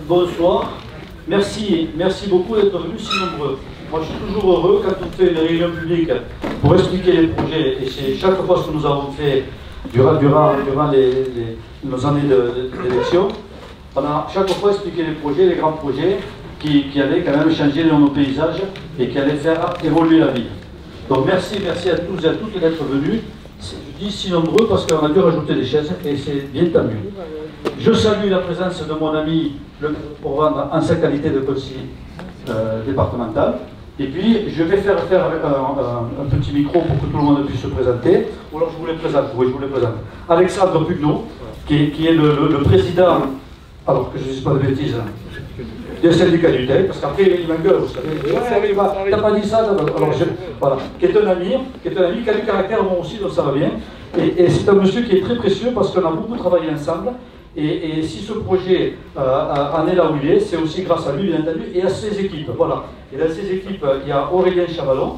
bonsoir. Merci beaucoup d'être venus si nombreux. Moi, je suis toujours heureux quand on fait une réunion publique pour expliquer les projets. Et c'est chaque fois ce que nous avons fait durant nos années d'élection. On a chaque fois expliqué les projets, les grands projets qui allaient quand même changer nos paysages et qui allaient faire évoluer la ville. Donc merci à tous et à toutes d'être venus. Je dis si nombreux parce qu'on a dû rajouter des chaises et c'est bien tant mieux. Je salue la présence de mon ami pour rendre en sa qualité de conseiller départemental. Et puis je vais faire un petit micro pour que tout le monde puisse se présenter. Ou alors je vous les présente, oui, je vous les présente. Alexandre Pugno, qui est le président, alors que je ne dis pas de bêtises, des syndicats du TEC, parce qu'après il m'engueule, vous savez. T'as pas dit ça, alors voilà. Qui est un ami, qui a du caractère, moi aussi, donc ça va bien. Et c'est un monsieur qui est très précieux parce qu'on a beaucoup travaillé ensemble. Et si ce projet en est là où il est, c'est aussi grâce à lui, bien entendu, et à ses équipes. Voilà. Et dans ses équipes, il y a Aurélien Chavalon,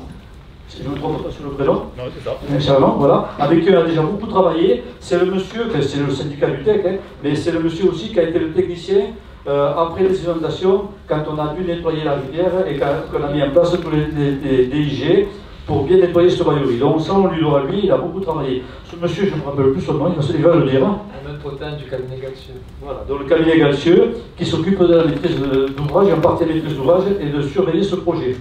si je ne me trompe pas sur le prénom. Non, c'est ça. Chavalon, voilà. Avec qui on a déjà beaucoup travaillé. C'est le monsieur, c'est le syndicat du TEC, hein, mais c'est le monsieur aussi qui a été le technicien après les inondations, quand on a dû nettoyer la rivière et qu'on a mis en place tous les DIG pour bien nettoyer ce bailloterie. Donc ça, on lui doit à lui, il a beaucoup travaillé. Ce monsieur, je ne me rappelle plus son nom, il va le dire. Un entretien du cabinet Galcieux. Voilà, donc le cabinet Galcieux, qui s'occupe de la maîtrise d'ouvrage, et en partie de la maîtrise d'ouvrage, et de surveiller ce projet.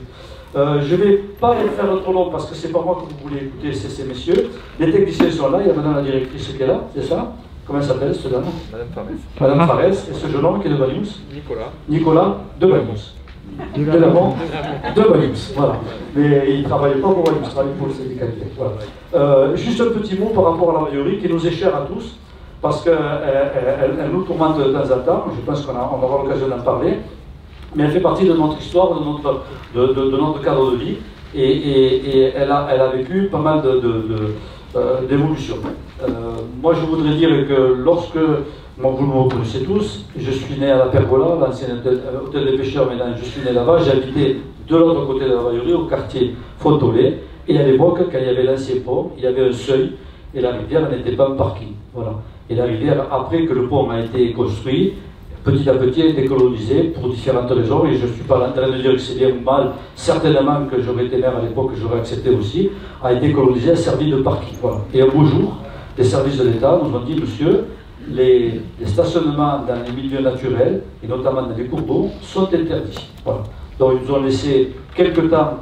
Je ne vais pas les faire trop long parce que c'est pas moi que vous voulez écouter, c'est ces messieurs. Les techniciens sont là, il y a madame la directrice qui est là, c'est ça? Comment elle s'appelle, cette dame? Madame Fares. Madame Fares, et ce jeune homme qui est de Balius? Nicolas de Balius. De Balius, voilà. Mais il ne travaille pas pour Balius, il travaille pour le syndicat. Voilà. Juste un petit mot par rapport à la bailloterie qui nous est chère à tous, parce qu'elle nous tourmente de temps en temps, je pense qu'on aura l'occasion d'en parler, mais elle fait partie de notre histoire, de notre cadre de vie, et elle a vécu pas mal d'évolutions. Moi je voudrais dire que lorsque, vous me connaissez tous, je suis né à la Pergola, l'ancien hôtel des pêcheurs, maintenant je suis né là-bas, j'ai habité de l'autre côté de la bailloterie, au quartier Fontolet, et à l'époque, quand il y avait l'ancien pont, il y avait un seuil, et la rivière n'était pas un parking. Voilà. Et la rivière, après que le pont a été construit, petit à petit a été colonisée pour différentes raisons, et je ne suis pas en train de dire que c'est bien ou mal, certainement que j'aurais été maire à l'époque, j'aurais accepté aussi, a été colonisée, a servi de parking. Voilà. Et un beau jour, les services de l'État nous ont dit, monsieur, les stationnements dans les milieux naturels, et notamment dans les cours d'eau, sont interdits. Voilà. Donc ils nous ont laissé quelques temps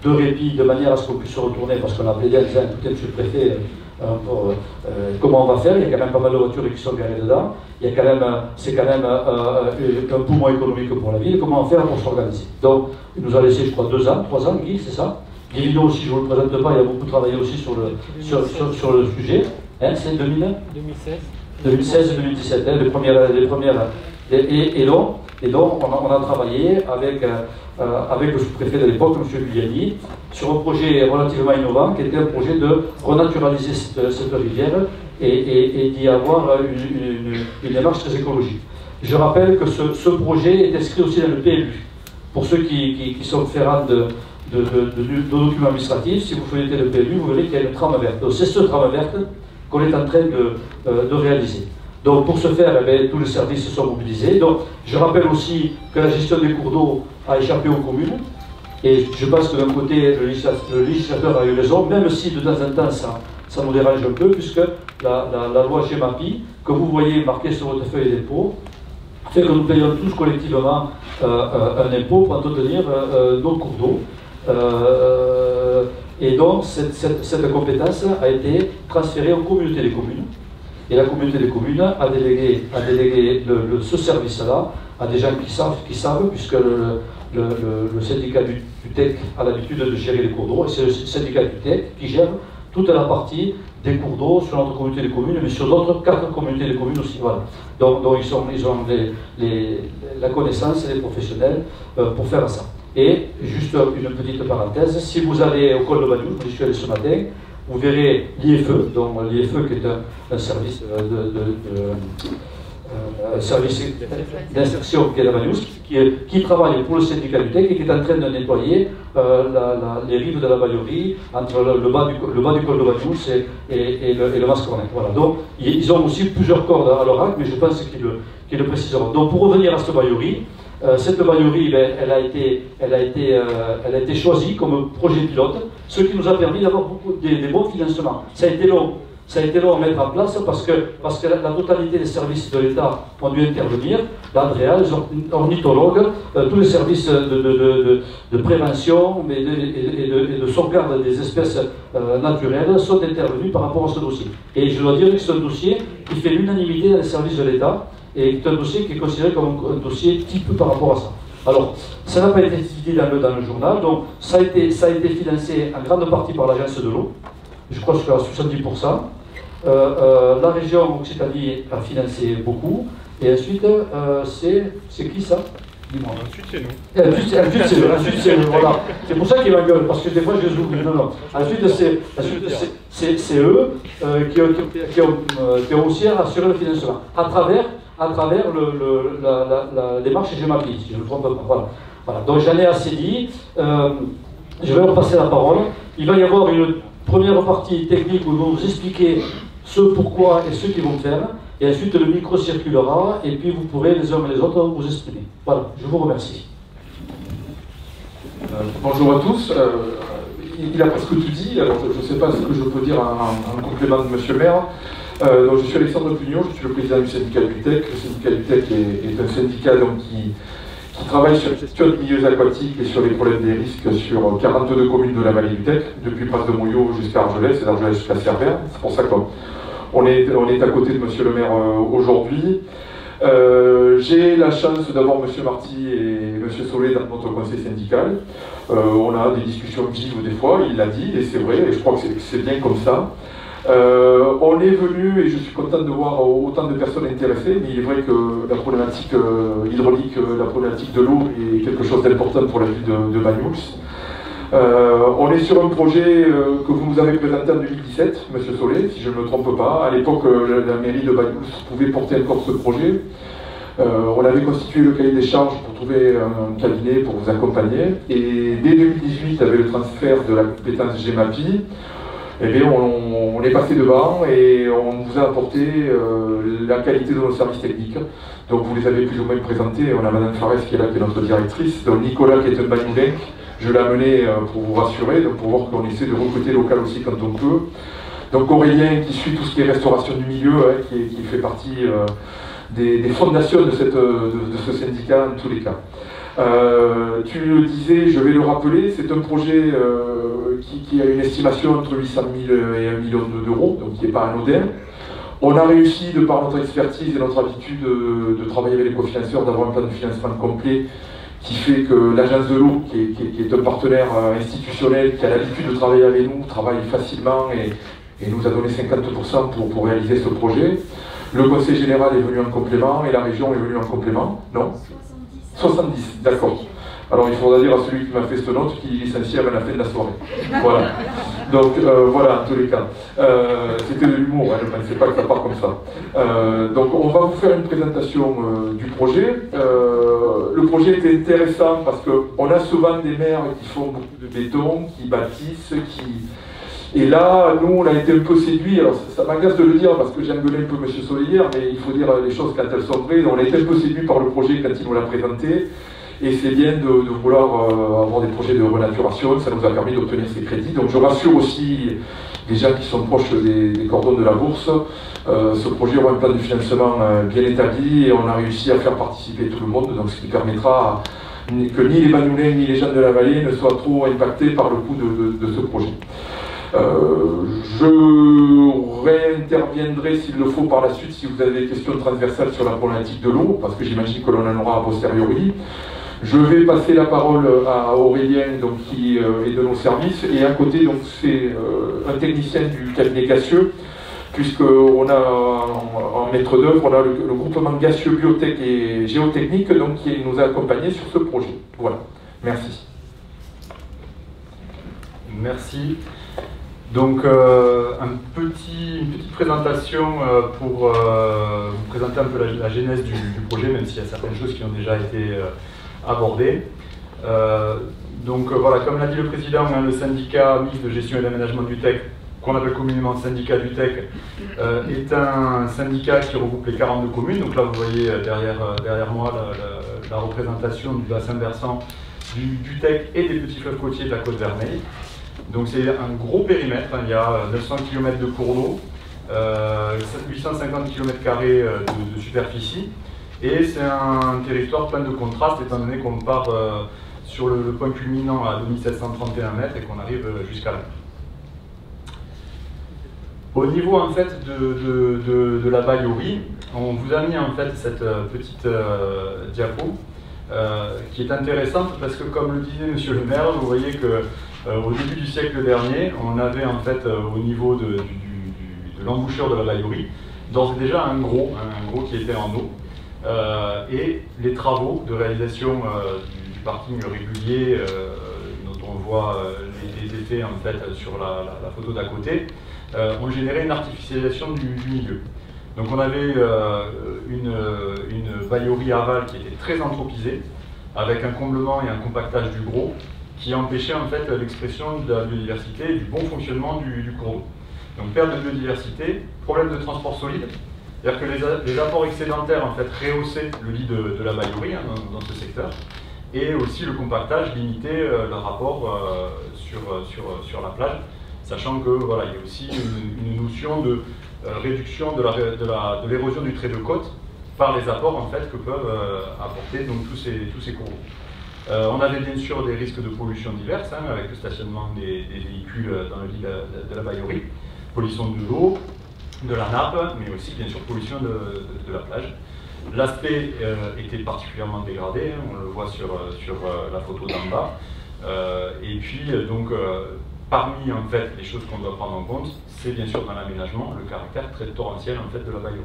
de répit, de manière à ce qu'on puisse se retourner, parce qu'on a plaidé en disant, écoutez, monsieur le préfet, comment on va faire? Il y a quand même pas mal de voitures qui sont garées dedans. C'est quand même un poumon économique pour la ville. Comment on fait pour s'organiser? Donc, il nous a laissé, je crois, 2 ans, 3 ans, Guy, c'est ça? Guy Vino aussi, je ne vous le présente pas, il a beaucoup travaillé aussi sur le sujet. Hein, c'est 2016-2017, hein, les premières. Et donc, on a travaillé avec le sous-préfet de l'époque, M. Giuliani, sur un projet relativement innovant, qui était un projet de renaturaliser cette rivière et d'y avoir une démarche très écologique. Je rappelle que ce projet est inscrit aussi dans le PLU. Pour ceux qui sont ferrants de documents administratifs, si vous feuilletez le PLU, vous verrez qu'il y a une trame verte. Donc c'est cette trame verte qu'on est en train de réaliser. Donc pour ce faire, tous les services sont mobilisés. Donc je rappelle aussi que la gestion des cours d'eau a échappé aux communes. Et je pense que d'un côté, le législateur a eu raison, même si de temps en temps ça nous dérange un peu, puisque la loi GEMAPI, que vous voyez marquée sur votre feuille d'impôt, fait que nous payons tous collectivement un impôt pour entretenir nos cours d'eau. Et donc cette compétence a été transférée aux communautés des communes. Et la communauté des communes a délégué ce service-là à des gens qui savent, puisque le syndicat du TEC a l'habitude de gérer les cours d'eau, et c'est le syndicat du TEC qui gère toute la partie des cours d'eau sur notre communauté des communes, mais sur d'autres 4 communautés des communes aussi. Voilà. Donc ils ont la connaissance et les professionnels pour faire ça. Et juste une petite parenthèse, si vous allez au col de Balius, j'y suis allé ce matin, vous verrez l'IFE, donc l'IFE qui est un service service d'insertion qui est à Balius, qui travaille pour le syndicat du TEC et qui est en train de nettoyer les rives de la bailloterie entre le bas du col de Balius et le Mascornet. Voilà. Donc ils ont aussi plusieurs cordes à leur arc, mais je pense qui le préciseront. Donc pour revenir à cette baillerie, cette baillerie, ben, elle a été choisie comme projet pilote, ce qui nous a permis d'avoir des bons financements. Ça a été long. Ça a été long à mettre en place parce que la totalité des services de l'État ont dû intervenir, l'ADREA, les ornithologues, tous les services de prévention et de sauvegarde des espèces naturelles sont intervenus par rapport à ce dossier. Et je dois dire que c'est un dossier qui fait l'unanimité dans les services de l'État et c'est un dossier qui est considéré comme un dossier type par rapport à ça. Alors, ça n'a pas été cité dans le journal, donc ça a été financé en grande partie par l'Agence de l'eau, je crois que c'est à 70%. La région Occitanie a financé beaucoup, et ensuite, c'est qui ça? Dis-moi. Ensuite, c'est nous. Ensuite, c'est nous, voilà. C'est pour ça qu'ils m'engueulent, parce que des fois, je les oublie. Non. Ensuite, c'est eux qui ont aussi assuré le financement, à travers la démarche GEMAPI, si je ne me trompe pas. Voilà. Donc, j'en ai assez dit. Je vais leur passer la parole. Il va y avoir une première partie technique où ils vont vous expliquer ce pourquoi et ce qu'ils vont faire, et ensuite le micro circulera, et puis vous pourrez les uns et les autres vous exprimer. Voilà, je vous remercie. Bonjour à tous. Il a presque tout dit, alors je ne sais pas ce que je peux dire en complément de Monsieur le maire. Donc, je suis Alexandre Pugnot, je suis le président du syndicat Lutec. Le syndicat Lutec est un syndicat donc, qui travaille sur la gestion des milieux aquatiques et sur les problèmes des risques sur 42 communes de la vallée du Tech, depuis Pras-de-Mouillot jusqu'à Argelès et d'Argelès jusqu'à Cerbère. C'est pour ça qu'on est à côté de Monsieur le maire aujourd'hui. J'ai la chance d'avoir Monsieur Marty et Monsieur Solé dans notre conseil syndical. On a des discussions vives des fois, il l'a dit, et c'est vrai, et je crois que c'est bien comme ça. On est venu, et je suis content de voir autant de personnes intéressées, mais il est vrai que la problématique hydraulique, la problématique de l'eau est quelque chose d'important pour la ville de Banyuls. On est sur un projet que vous nous avez présenté en 2017, Monsieur Solé, si je ne me trompe pas. À l'époque, la mairie de Banyuls pouvait porter encore ce projet. On avait constitué le cahier des charges pour trouver un cabinet pour vous accompagner. Et dès 2018, avec le transfert de la compétence GEMAPI, eh bien, on est passé devant et on vous a apporté la qualité de nos services techniques. Donc vous les avez plus ou moins présentés. On a Madame Fares qui est là, qui est notre directrice. Donc Nicolas qui est un Banyulec, je l'ai amené pour vous rassurer, donc pour voir qu'on essaie de recruter local aussi quand on peut. Donc Aurélien qui suit tout ce qui est restauration du milieu, hein, qui fait partie des fondations de ce syndicat en tous les cas. Tu le disais, je vais le rappeler, c'est un projet qui a une estimation entre 800 000 et 1 million d'euros, donc qui n'est pas anodin. On a réussi, de par notre expertise et notre habitude de travailler avec les cofinanceurs, d'avoir un plan de financement complet qui fait que l'agence de l'eau, qui est un partenaire institutionnel, qui a l'habitude de travailler avec nous, travaille facilement et nous a donné 50% pour réaliser ce projet. Le conseil général est venu en complément et la région est venue en complément, non ? 70, d'accord. Alors il faudra dire à celui qui m'a fait cette note qu'il est licencié avant la fin de la soirée. Voilà. Donc voilà, en tous les cas. C'était de l'humour, hein, je ne pensais pas que ça part comme ça. Donc on va vous faire une présentation du projet. Le projet est intéressant parce qu'on a souvent des maires qui font beaucoup de béton, qui bâtissent, Et là, nous, on a été un peu séduits, alors ça m'agace de le dire parce que j'ai engueulé un peu M. Solé hier, mais il faut dire les choses quand elles sont vraies. On a été un peu séduits par le projet quand il nous l'a présenté, et c'est bien de vouloir avoir des projets de renaturation, ça nous a permis d'obtenir ces crédits. Donc je rassure aussi les gens qui sont proches des cordons de la bourse, ce projet aura un plan de financement bien établi, et on a réussi à faire participer tout le monde, donc ce qui permettra que ni les Banyulais ni les gens de la vallée ne soient trop impactés par le coût de ce projet. Je réinterviendrai s'il le faut par la suite si vous avez des questions transversales sur la problématique de l'eau, parce que j'imagine que l'on en aura a posteriori. Je vais passer la parole à Aurélien, donc, qui est de nos services, et à côté, donc, c'est un technicien du cabinet Gassieux, puisqu'on a en maître d'œuvre, on a le groupement Gassieux Biotech et Géotechnique, donc, qui nous a accompagnés sur ce projet. Voilà, merci. Merci. Donc, une petite présentation pour vous présenter un peu la genèse du projet, même s'il y a certaines choses qui ont déjà été abordées. Donc voilà, comme l'a dit le président, le syndicat mixte de gestion et d'aménagement du TEC qu'on appelle communément syndicat du TEC, est un syndicat qui regroupe les 42 communes. Donc là, vous voyez derrière moi la représentation du bassin versant du TEC et des petits fleuves côtiers de la côte Vermeille. Donc c'est un gros périmètre, hein. Il y a 900 km de cours d'eau, 850 km de superficie, et c'est un territoire plein de contrastes, étant donné qu'on part sur le point culminant à 2731 mètres et qu'on arrive jusqu'à là. Au niveau en fait de la Baïorie, on vous a mis en fait cette petite diapo qui est intéressante parce que, comme le disait Monsieur le maire, vous voyez que au début du siècle dernier, on avait en fait au niveau de l'embouchure de la Baïorie d'ores et déjà un gros qui était en eau, et les travaux de réalisation du parking régulier dont on voit les effets en fait sur la photo d'à côté ont généré une artificialisation du milieu. Donc on avait une Baïorie aval qui était très anthropisée, avec un comblement et un compactage du gros, qui empêchait en fait l'expression de la biodiversité et du bon fonctionnement du cours d'eau. Donc perte de biodiversité, problème de transport solide, c'est-à-dire que les apports excédentaires en fait rehaussaient le lit de la Baïorie dans ce secteur, et aussi le compactage limitait le rapport sur la plage, sachant que voilà, il y a aussi une notion de réduction de l'érosion du trait de côte par les apports en fait que peuvent apporter donc tous ces cours d'eau. On avait bien sûr des risques de pollution diverses, hein, avec le stationnement des véhicules dans le lit de la Baïorie, pollution de l'eau, de la nappe, mais aussi bien sûr pollution de la plage. L'aspect était particulièrement dégradé, hein, on le voit sur la photo d'en bas. Et puis donc parmi en fait les choses qu'on doit prendre en compte, c'est bien sûr dans l'aménagement le caractère très torrentiel en fait de la Baïorie.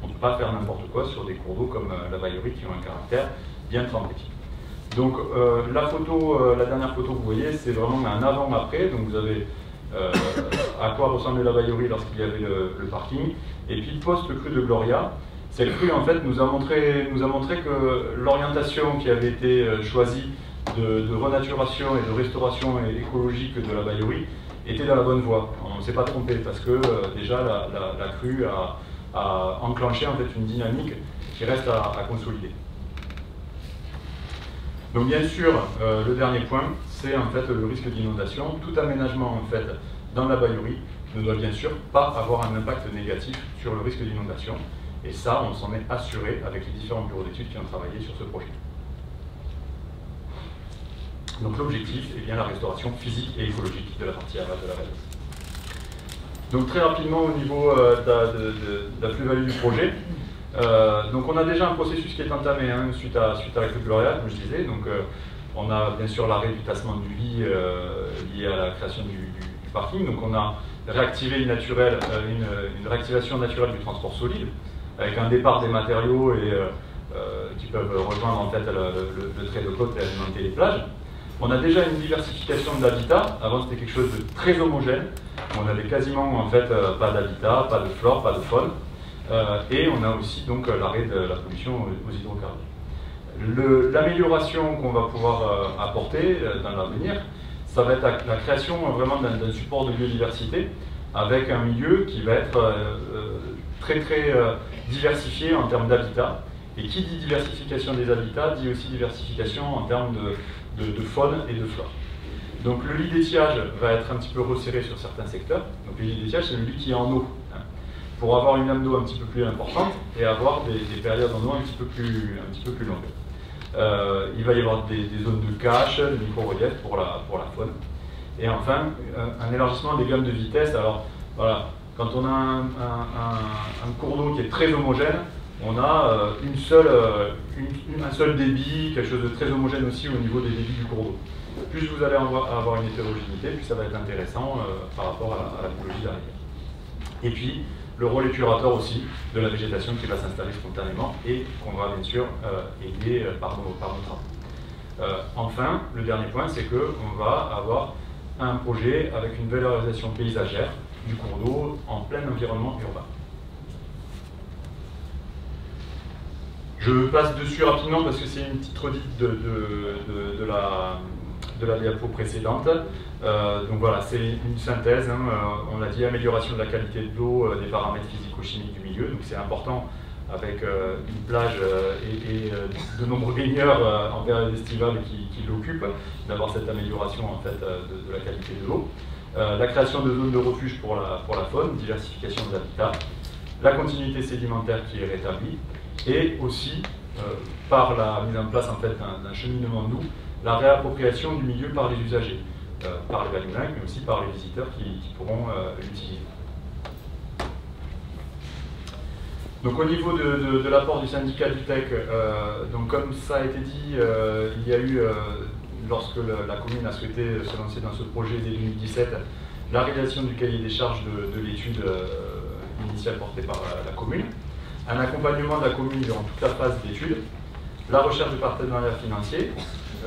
On ne peut pas faire n'importe quoi sur des cours d'eau comme la Baïorie qui ont un caractère bien trempé. Donc la dernière photo que vous voyez, c'est vraiment un avant-après. Donc vous avez à quoi ressemblait la Baïorie lorsqu'il y avait le parking. Et puis post-crue de Gloria, cette crue en fait nous a montré que l'orientation qui avait été choisie de renaturation et de restauration écologique de la Baïorie était dans la bonne voie. On ne s'est pas trompé parce que déjà la crue a enclenché en fait une dynamique qui reste à consolider. Donc bien sûr, le dernier point, c'est en fait le risque d'inondation. Tout aménagement en fait dans la Baïorie ne doit bien sûr pas avoir un impact négatif sur le risque d'inondation. Et ça, on s'en est assuré avec les différents bureaux d'études qui ont travaillé sur ce projet. Donc l'objectif est bien la restauration physique et écologique de la partie aval de la vallée. Donc très rapidement au niveau de la plus-value du projet. Donc on a déjà un processus qui est entamé hein, suite à la crue de Gloria, comme je disais. Donc on a bien sûr l'arrêt du tassement du lit lié à la création du parking. Donc on a réactivé une réactivation naturelle du transport solide, avec un départ des matériaux qui peuvent rejoindre en fait le trait de côte et alimenter les plages. On a déjà une diversification de l'habitat. Avant c'était quelque chose de très homogène. On avait quasiment en fait pas d'habitat, pas de flore, pas de faune. Et on a aussi donc l'arrêt de la pollution aux hydrocarbures. L'amélioration qu'on va pouvoir apporter dans l'avenir, ça va être la création vraiment d'un support de biodiversité avec un milieu qui va être très diversifié en termes d'habitat. Et qui dit diversification des habitats dit aussi diversification en termes de faune et de flore. Donc le lit d'étiage va être un petit peu resserré sur certains secteurs. Donc le lit d'étiage, c'est le lit qui est en eau, hein, pour avoir une lame d'eau un petit peu plus importante et avoir des périodes en eau un petit peu plus longues. Il va y avoir des zones de cache, de micro-relief pour la faune. Et enfin, un élargissement des gammes de vitesse. Alors voilà, quand on a un cours d'eau qui est très homogène, on a un seul débit, quelque chose de très homogène aussi au niveau des débits du cours d'eau. Plus vous allez avoir une hétérogénéité, plus ça va être intéressant par rapport à la biologie de la rivière. Et puis, le rôle épurateur aussi de la végétation qui va s'installer spontanément et qu'on va bien sûr aider par nos travaux. Enfin, le dernier point, c'est qu'on va avoir un projet avec une valorisation paysagère du cours d'eau en plein environnement urbain. Je passe dessus rapidement parce que c'est une petite redite de de la diapo précédente. Donc voilà, c'est une synthèse, hein, on l'a dit, amélioration de la qualité de l'eau, des paramètres physico-chimiques du milieu, donc c'est important avec une plage et de nombreux baigneurs en période estivale qui l'occupent, d'avoir cette amélioration en fait, de la qualité de l'eau. La création de zones de refuge pour la faune, diversification de l'habitat, la continuité sédimentaire qui est rétablie, et aussi, par la mise en place en fait, d'un cheminement de l'eau, la réappropriation du milieu par les usagers, par les Valloulins, mais aussi par les visiteurs qui pourront l'utiliser. Donc au niveau de l'apport du syndicat du TEC, donc comme ça a été dit, il y a eu, lorsque la commune a souhaité se lancer dans ce projet dès 2017, la réalisation du cahier des charges de l'étude initiale portée par la commune, un accompagnement de la commune durant toute la phase d'étude, la recherche de partenariats financiers.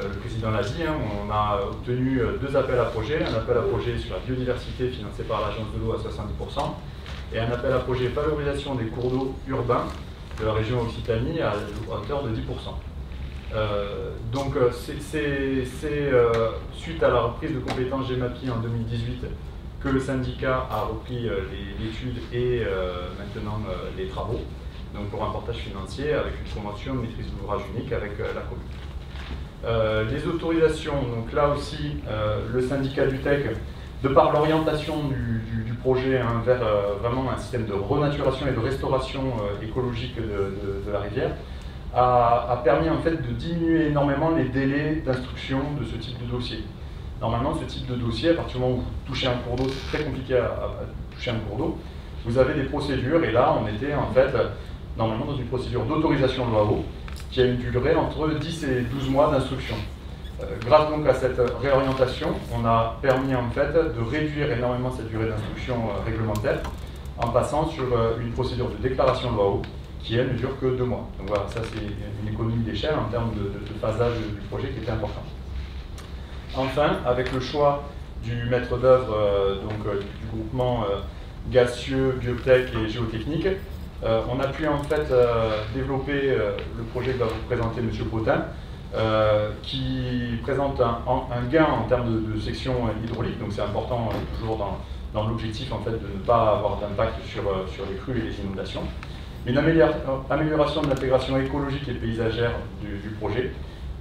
Le président l'a dit, hein, on a obtenu 2 appels à projets, un appel à projet sur la biodiversité financé par l'agence de l'eau à 70%, et un appel à projet valorisation des cours d'eau urbains de la région Occitanie à hauteur de 10%. Donc c'est suite à la reprise de compétences GEMAPI en 2018 que le syndicat a repris l'étude et maintenant les travaux, donc pour un portage financier avec une convention de maîtrise d'ouvrage unique avec la commune. Les autorisations, donc là aussi le syndicat du TEC, de par l'orientation du projet vers vraiment un système de renaturation et de restauration écologique de la rivière, a permis en fait de diminuer énormément les délais d'instruction de ce type de dossier. Normalement, ce type de dossier, à partir du moment où vous touchez un cours d'eau, c'est très compliqué à toucher un cours d'eau, vous avez des procédures, et là on était en fait normalement dans une procédure d'autorisation de loi eau qui a une durée entre 10 et 12 mois d'instruction. Grâce donc à cette réorientation, on a permis en fait de réduire énormément cette durée d'instruction réglementaire en passant sur une procédure de déclaration de loi eau qui elle ne dure que 2 mois. Donc voilà, ça c'est une économie d'échelle en termes de phasage du projet qui était important. Enfin, avec le choix du maître d'œuvre du groupement gaseeux, biotech et géotechnique, on a pu en fait développer le projet que va vous présenter M. Potin, qui présente un gain en termes de section hydraulique, donc c'est important toujours dans l'objectif en fait, de ne pas avoir d'impact sur les crues et les inondations. Une amélioration de l'intégration écologique et paysagère du projet,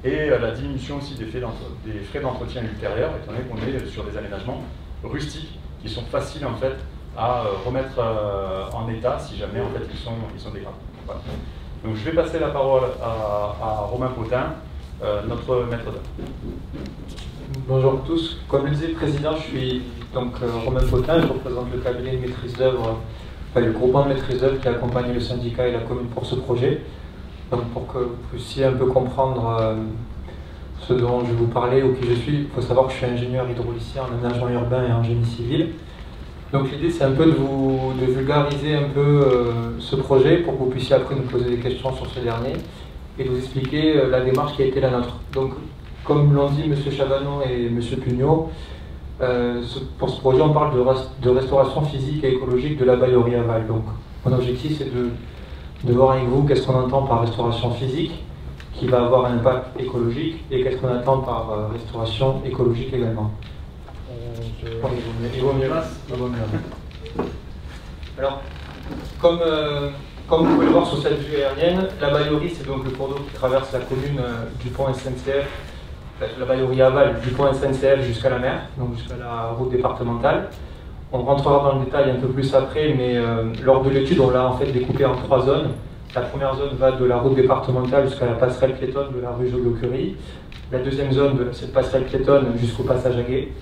et la diminution aussi des frais d'entretien ultérieurs, étant donné qu'on est sur des aménagements rustiques qui sont faciles en fait à remettre en état si jamais en fait ils sont dégradés. Voilà. Donc je vais passer la parole à Romain Potin, notre maître d'œuvre. Bonjour à tous. Comme le disait le président, je suis donc Romain Potin, je représente le cabinet de maîtrise d'œuvre, le groupement de maîtrise d'œuvre qui accompagne le syndicat et la commune pour ce projet. Donc pour que vous puissiez un peu comprendre ce dont je vais vous parler ou qui je suis, il faut savoir que je suis ingénieur hydraulicien en aménagement urbain et en génie civil. Donc l'idée c'est un peu de vulgariser un peu ce projet pour que vous puissiez après nous poser des questions sur ce dernier et de vous expliquer la démarche qui a été la nôtre. Donc comme l'ont dit M. Chavanon et M. Pugnot, pour ce projet on parle de restauration physique et écologique de la Baillerie aval. Donc mon objectif c'est de voir avec vous qu'est-ce qu'on entend par restauration physique qui va avoir un impact écologique et qu'est-ce qu'on attend par restauration écologique également. Il vaut mieux. Alors, comme vous pouvez le voir sur cette vue aérienne, la Baillerie, c'est donc le cours d'eau qui traverse la commune du pont SNCF, la Baillerie aval du pont SNCF jusqu'à la mer, donc jusqu'à la route départementale. On rentrera dans le détail un peu plus après, mais lors de l'étude, on l'a en fait découpé en 3 zones. La première zone va de la route départementale jusqu'à la passerelle piétonne de la rue Joliot-Curie. La deuxième zone de cette passerelle piétonne jusqu'au passage à gué.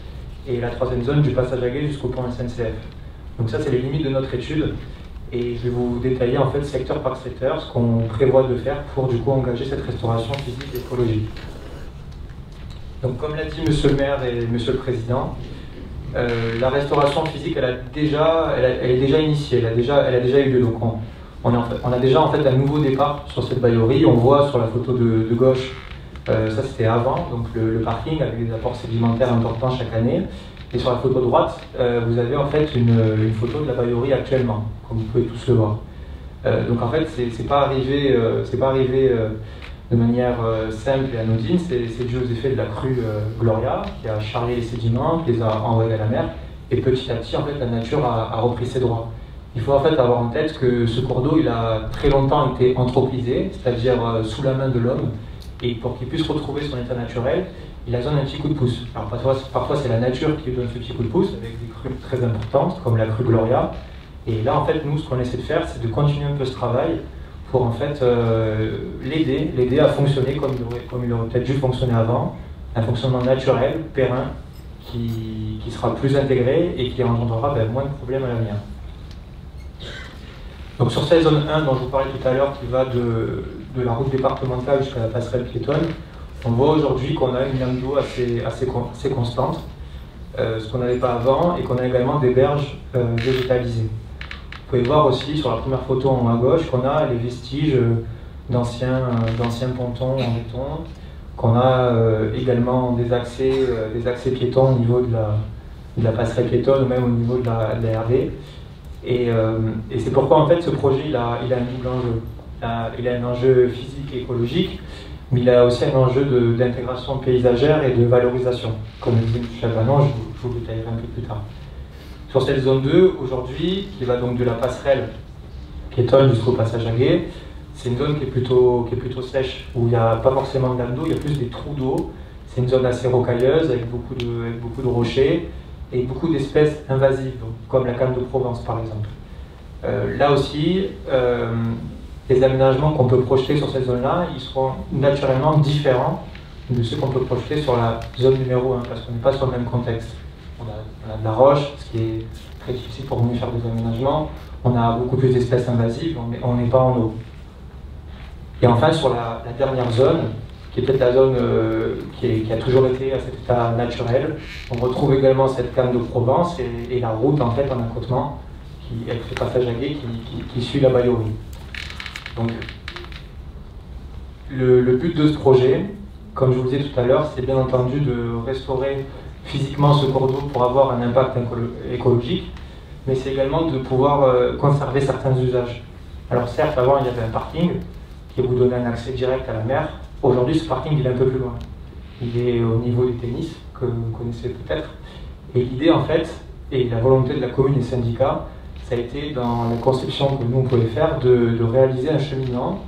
Et la troisième zone du passage à gué jusqu'au pont SNCF. Donc ça, c'est les limites de notre étude. Et je vais vous détailler en fait secteur par secteur ce qu'on prévoit de faire pour du coup engager cette restauration physique et écologique. Donc comme l'a dit Monsieur le maire et Monsieur le président, la restauration physique, elle est déjà initiée, elle a déjà eu lieu. Donc on a déjà en fait un nouveau départ sur cette baillerie. On voit sur la photo de gauche, ça c'était avant, donc le parking avec des apports sédimentaires importants chaque année. Et sur la photo droite, vous avez en fait une photo de la baillerie actuellement, comme vous pouvez tous le voir. Donc en fait, c'est pas arrivé de manière simple et anodine, c'est dû aux effets de la crue Gloria, qui a chargé les sédiments, qui les a envoyés à la mer, et petit à petit, en fait, la nature a repris ses droits. Il faut en fait avoir en tête que ce cours d'eau, il a très longtemps été anthropisé, c'est-à-dire sous la main de l'homme, et pour qu'il puisse retrouver son état naturel, il a besoin d'un petit coup de pouce. Alors parfois c'est la nature qui lui donne ce petit coup de pouce, avec des crues très importantes, comme la crue Gloria. Et là, en fait, nous, ce qu'on essaie de faire, c'est de continuer un peu ce travail pour en fait l'aider à fonctionner comme il aurait peut-être dû fonctionner avant, un fonctionnement naturel, périn, qui sera plus intégré et qui engendrera moins de problèmes à l'avenir. Donc sur cette zone 1 dont je vous parlais tout à l'heure, qui va de la route départementale jusqu'à la passerelle piétonne, on voit aujourd'hui qu'on a une lame d'eau assez constante, ce qu'on n'avait pas avant, et qu'on a également des berges végétalisées. Vous pouvez voir aussi sur la première photo en haut à gauche qu'on a les vestiges d'anciens pontons en béton, qu'on a également des accès piétons au niveau de la passerelle piétonne ou même au niveau de la RD. Et c'est pourquoi en fait ce projet il a un double enjeu. Il a un enjeu physique et écologique, mais il a aussi un enjeu d'intégration paysagère et de valorisation. Comme le disait Michel Vanon, je vous le détaillerai un peu plus tard. Sur cette zone 2, aujourd'hui, qui va donc de la passerelle piétonne jusqu'au passage à gué, c'est une zone qui est plutôt sèche, où il n'y a pas forcément de lames d'eau, il y a plus des trous d'eau. C'est une zone assez rocailleuse, avec beaucoup de rochers, et beaucoup d'espèces invasives, donc, comme la canne de Provence par exemple. Là aussi, les aménagements qu'on peut projeter sur cette zone-là, ils seront naturellement différents de ceux qu'on peut projeter sur la zone numéro 1, parce qu'on n'est pas sur le même contexte. On a de la roche, ce qui est très difficile pour venir faire des aménagements. On a beaucoup plus d'espèces invasives, on n'est pas en eau. Et enfin, sur la dernière zone, qui est peut-être la zone qui a toujours été à cet état naturel, on retrouve également cette canne de Provence et la route en fait en accotement, avec ce passage à gué qui suit la Baïorie. Donc, le but de ce projet, comme je vous le disais tout à l'heure, c'est bien entendu de restaurer physiquement ce cours d'eau pour avoir un impact écologique, mais c'est également de pouvoir conserver certains usages. Alors certes, avant il y avait un parking qui vous donnait un accès direct à la mer. Aujourd'hui, ce parking il est un peu plus loin. Il est au niveau des tennis, que vous connaissez peut-être. Et l'idée en fait, et la volonté de la commune et des syndicats, ça a été dans la conception que nous on pouvait faire de réaliser un cheminement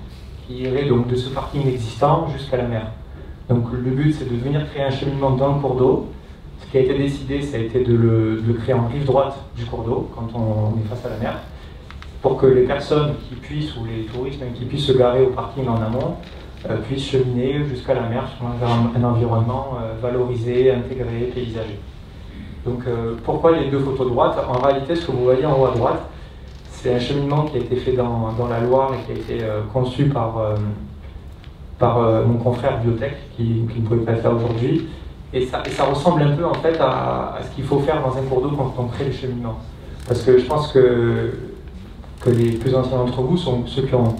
qui irait donc de ce parking existant jusqu'à la mer. Donc le but c'est de venir créer un cheminement dans le cours d'eau. Ce qui a été décidé, ça a été de le créer en rive droite du cours d'eau, quand on est face à la mer, pour que les personnes qui puissent, ou les touristes même qui puissent se garer au parking en amont, puissent cheminer jusqu'à la mer sur un environnement valorisé, intégré, paysager. Donc pourquoi les deux photos de droite? En réalité, ce que vous voyez en haut à droite, c'est un cheminement qui a été fait dans la Loire et qui a été conçu par mon confrère Biotech, qui ne pouvait pas le faire aujourd'hui. Et ça ressemble un peu en fait à ce qu'il faut faire dans un cours d'eau quand on crée le cheminement. Parce que je pense que les plus anciens d'entre vous sont ceux qui ont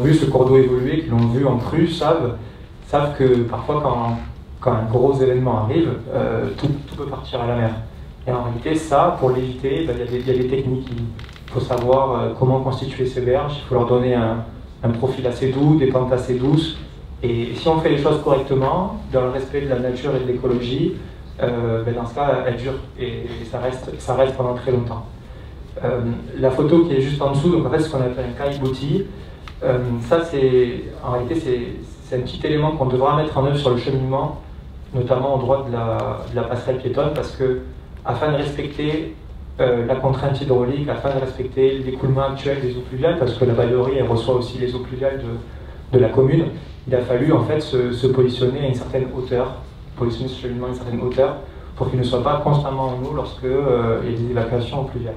vu ce cours d'eau évoluer, qui l'ont vu en crue, savent que parfois quand un gros événement arrive, tout peut partir à la mer. Et en réalité, ça, pour l'éviter, il y a des techniques. Il faut savoir comment constituer ces berges, il faut leur donner un profil assez doux, des pentes assez douces. Et si on fait les choses correctement, dans le respect de la nature et de l'écologie, dans ce cas, elles durent et ça reste pendant très longtemps. La photo qui est juste en dessous, donc en fait, ce qu'on appelle un caillebotis, ça, en réalité, c'est un petit élément qu'on devra mettre en œuvre sur le cheminement, notamment au droit de la passerelle piétonne, parce que afin de respecter la contrainte hydraulique, afin de respecter l'écoulement actuel des eaux pluviales, parce que la Baïorie elle reçoit aussi les eaux pluviales de la commune, il a fallu en fait se positionner à une certaine hauteur, positionner ce cheminement à une certaine hauteur, pour qu'il ne soit pas constamment en eau lorsque il y a des évacuations eaux pluviales.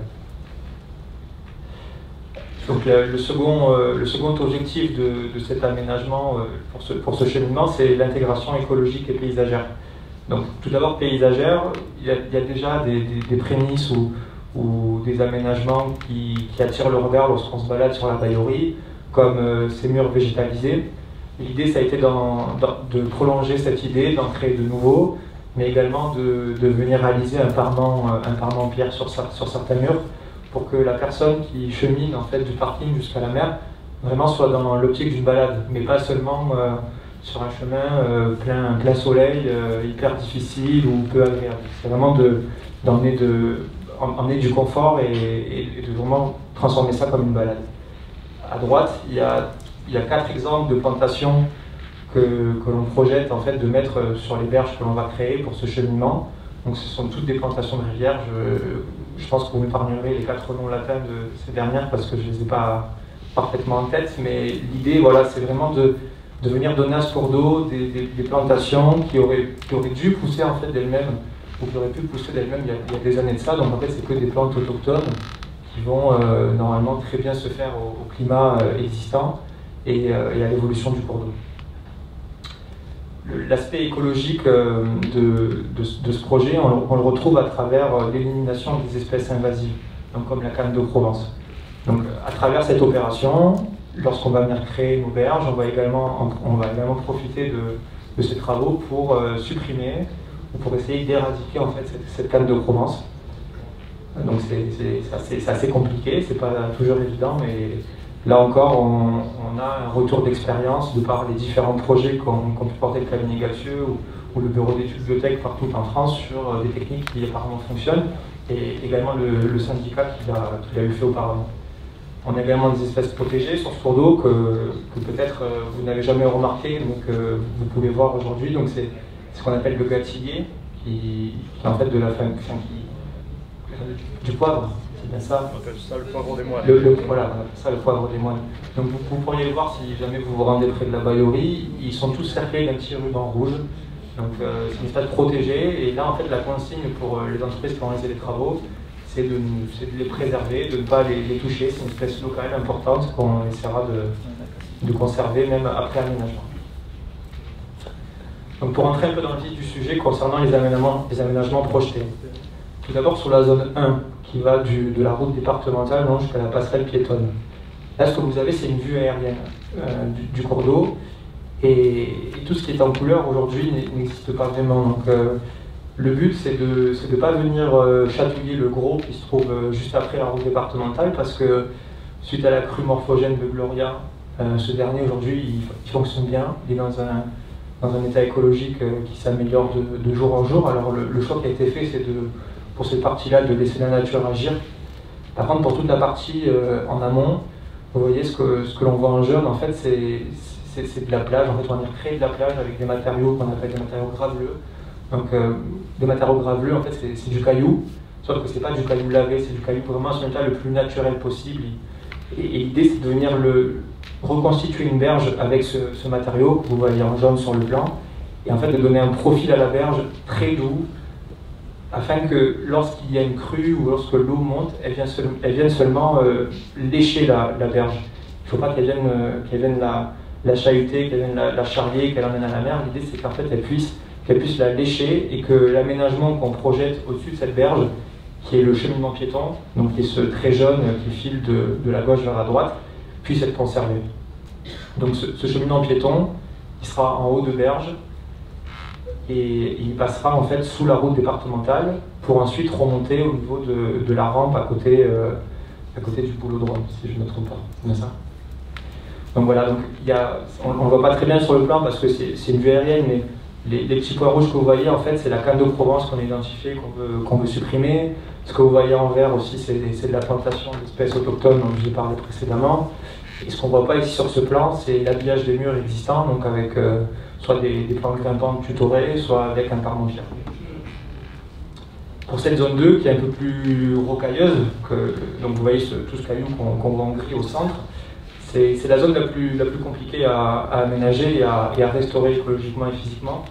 Donc le second objectif de cet aménagement pour ce cheminement, c'est l'intégration écologique et paysagère. Donc tout d'abord paysagère, il y a déjà des prémices ou des aménagements qui attirent le regard lorsqu'on se balade sur la Baïorie, comme ces murs végétalisés. L'idée, ça a été de prolonger cette idée, d'en créer de nouveaux, mais également de venir réaliser un parement en pierre sur certains murs, pour que la personne qui chemine en fait, du parking jusqu'à la mer vraiment soit dans l'optique d'une balade, mais pas seulement sur un chemin plein soleil, hyper difficile ou peu agréable. C'est vraiment d'emmener du confort et de vraiment transformer ça comme une balade. À droite, il y a 4 exemples de plantations que l'on projette en fait de mettre sur les berges que l'on va créer pour ce cheminement. Donc ce sont toutes des plantations de rivières. Je pense que vous m'épargnerez les 4 noms latins de ces dernières parce que je ne les ai pas parfaitement en tête, mais l'idée, voilà, c'est vraiment de venir donner à ce cours d'eau des plantations qui auraient dû pousser en fait d'elles-mêmes, ou qui auraient pu pousser d'elles-mêmes il y a des années de ça. Donc en fait, c'est que des plantes autochtones qui vont normalement très bien se faire au climat existant et à l'évolution du cours d'eau. L'aspect écologique de ce projet, on le retrouve à travers l'élimination des espèces invasives, donc comme la canne de Provence. Donc à travers cette opération, lorsqu'on va venir créer nos berges, on va également profiter de ces travaux pour supprimer ou pour essayer d'éradiquer en fait cette canne de Provence. Donc c'est assez compliqué, c'est pas toujours évident, mais là encore on a un retour d'expérience de par les différents projets qu'ont pu porter le cabinet Galcieux ou le bureau d'études biotech partout en France sur des techniques qui apparemment fonctionnent, et également le syndicat qui l'a eu fait auparavant. On a également des espèces protégées sur ce cours d'eau que peut-être vous n'avez jamais remarqué, donc vous pouvez voir aujourd'hui. Donc c'est ce qu'on appelle le gâtillier, qui est en fait de la famille du poivre, c'est bien ça. On appelle ça le poivre des moines. Voilà, on appelle ça le poivre des moines. Donc vous pourriez le voir si jamais vous vous rendez près de la baillerie, ils sont tous cerclés d'un petit ruban rouge. Donc c'est une espèce protégée, et là en fait la consigne pour les entreprises qui ont réalisé les travaux, c'est de les préserver, de ne pas les toucher. C'est une espèce locale importante qu'on essaiera de conserver même après aménagement. Donc pour entrer un peu dans le vif du sujet concernant les aménagements projetés. Tout d'abord sur la zone 1 qui va de la route départementale jusqu'à la passerelle piétonne. Là ce que vous avez c'est une vue aérienne du cours d'eau, et tout ce qui est en couleur aujourd'hui n'existe pas vraiment. Donc, le but, c'est de ne pas venir chatouiller le gros qui se trouve juste après la route départementale, parce que suite à la crue morphogène de Gloria, ce dernier aujourd'hui il fonctionne bien, il est dans un état écologique qui s'améliore de jour en jour. Alors le choix qui a été fait, c'est pour cette partie-là de laisser la nature agir. Par contre, pour toute la partie en amont, vous voyez ce que l'on voit en jaune, en fait c'est de la plage. En fait, on va créer de la plage avec des matériaux qu'on appelle des matériaux graveleux. Donc, des matériaux graveleux, en fait, c'est du caillou, sauf que c'est pas du caillou lavé, c'est du caillou vraiment à son état le plus naturel possible. Et l'idée, c'est de venir reconstituer une berge avec ce matériau que vous voyez en jaune sur le plan, et en fait de donner un profil à la berge très doux, afin que lorsqu'il y a une crue ou lorsque l'eau monte, elle vienne seulement lécher la berge. Il ne faut pas qu'elle vienne la chahuter, qu'elle vienne la charrier, qu'elle emmène à la mer. L'idée, c'est qu'en fait, qu'elle puisse la lécher, et que l'aménagement qu'on projette au-dessus de cette berge, qui est le cheminement piéton, donc qui est ce trait jaune qui file de la gauche vers la droite, puisse être conservé. Donc ce cheminement piéton, il sera en haut de berge, et il passera en fait sous la route départementale pour ensuite remonter au niveau de la rampe à côté du boulodrome, si je ne me trompe pas. C'est bien ça? Donc voilà, donc on ne voit pas très bien sur le plan parce que c'est une vue aérienne, mais les petits points rouges que vous voyez, en fait, c'est la canne de Provence qu'on a identifiée, qu'on veut supprimer. Ce que vous voyez en vert aussi, c'est de la plantation d'espèces autochtones dont je vous ai parlé précédemment. Et ce qu'on ne voit pas ici sur ce plan, c'est l'habillage des murs existants, donc avec soit des plantes grimpantes tutorées, soit avec un parement-pierre. Pour cette zone 2, qui est un peu plus rocailleuse, donc vous voyez tout ce caillou qu'on voit en gris au centre, c'est la zone la plus compliquée à aménager et à restaurer écologiquement et physiquement.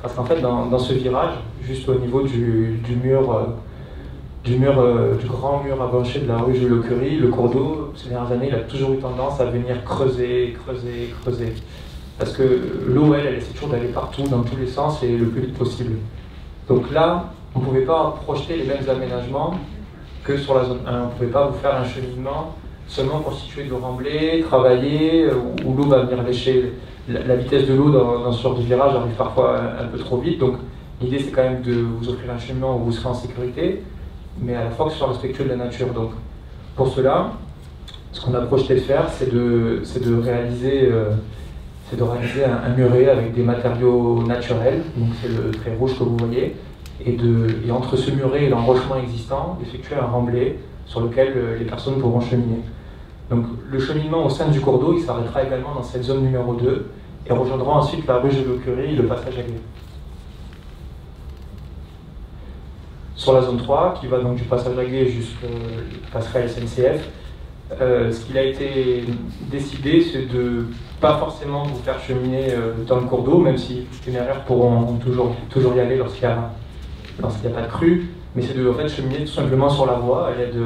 Parce qu'en fait, dans ce virage, juste au niveau du grand mur avancé de la rue Jules-Le-Curie, le cours d'eau, ces dernières années, il a toujours eu tendance à venir creuser. Parce que l'eau, elle essaie toujours d'aller partout, dans tous les sens et le plus vite possible. Donc là, on ne pouvait pas projeter les mêmes aménagements que sur la zone 1. On ne pouvait pas vous faire un cheminement seulement constitué de remblais, travaillé, où l'eau va venir lécher. La vitesse de l'eau dans ce genre de virage arrive parfois un peu trop vite. Donc l'idée, c'est quand même de vous offrir un cheminement où vous serez en sécurité, mais à la fois que ce soit respectueux de la nature. Donc pour cela, Ce qu'on a projeté de faire, c'est de réaliser un muret avec des matériaux naturels, donc c'est le trait rouge que vous voyez, et entre ce muret et l'enrochement existant, d'effectuer un remblai sur lequel les personnes pourront cheminer. Donc le cheminement au sein du cours d'eau, il s'arrêtera également dans cette zone numéro 2 et rejoindra ensuite la ruche de l'Aucurie et le passage à Glé. Sur la zone 3, qui va donc du passage à Glé jusqu'au passerelle SNCF, ce qu'il a été décidé, c'est de pas forcément vous faire cheminer dans le cours d'eau, même si les itinéraires pourront toujours y aller lorsqu'il n'y a pas de crue, mais c'est de en fait, cheminer tout simplement sur la voie à l'aide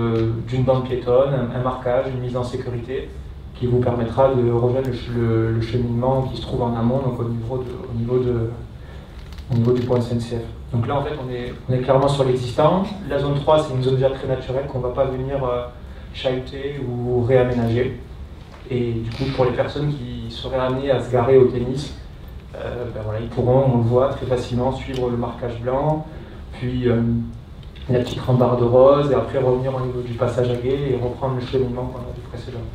d'une bande piétonne, un marquage, une mise en sécurité qui vous permettra de rejoindre le cheminement qui se trouve en amont, donc au niveau du point SNCF. Donc là en fait on est clairement sur l'existant. La zone 3 c'est une zone déjà très naturelle qu'on ne va pas venir chahuter ou réaménager. Et du coup pour les personnes qui seraient amenées à se garer au tennis, voilà, ils pourront, on le voit très facilement, suivre le marquage blanc, puis la petite rambarde rose, et après revenir au niveau du passage à Glé et reprendre le cheminement qu'on a vu précédemment.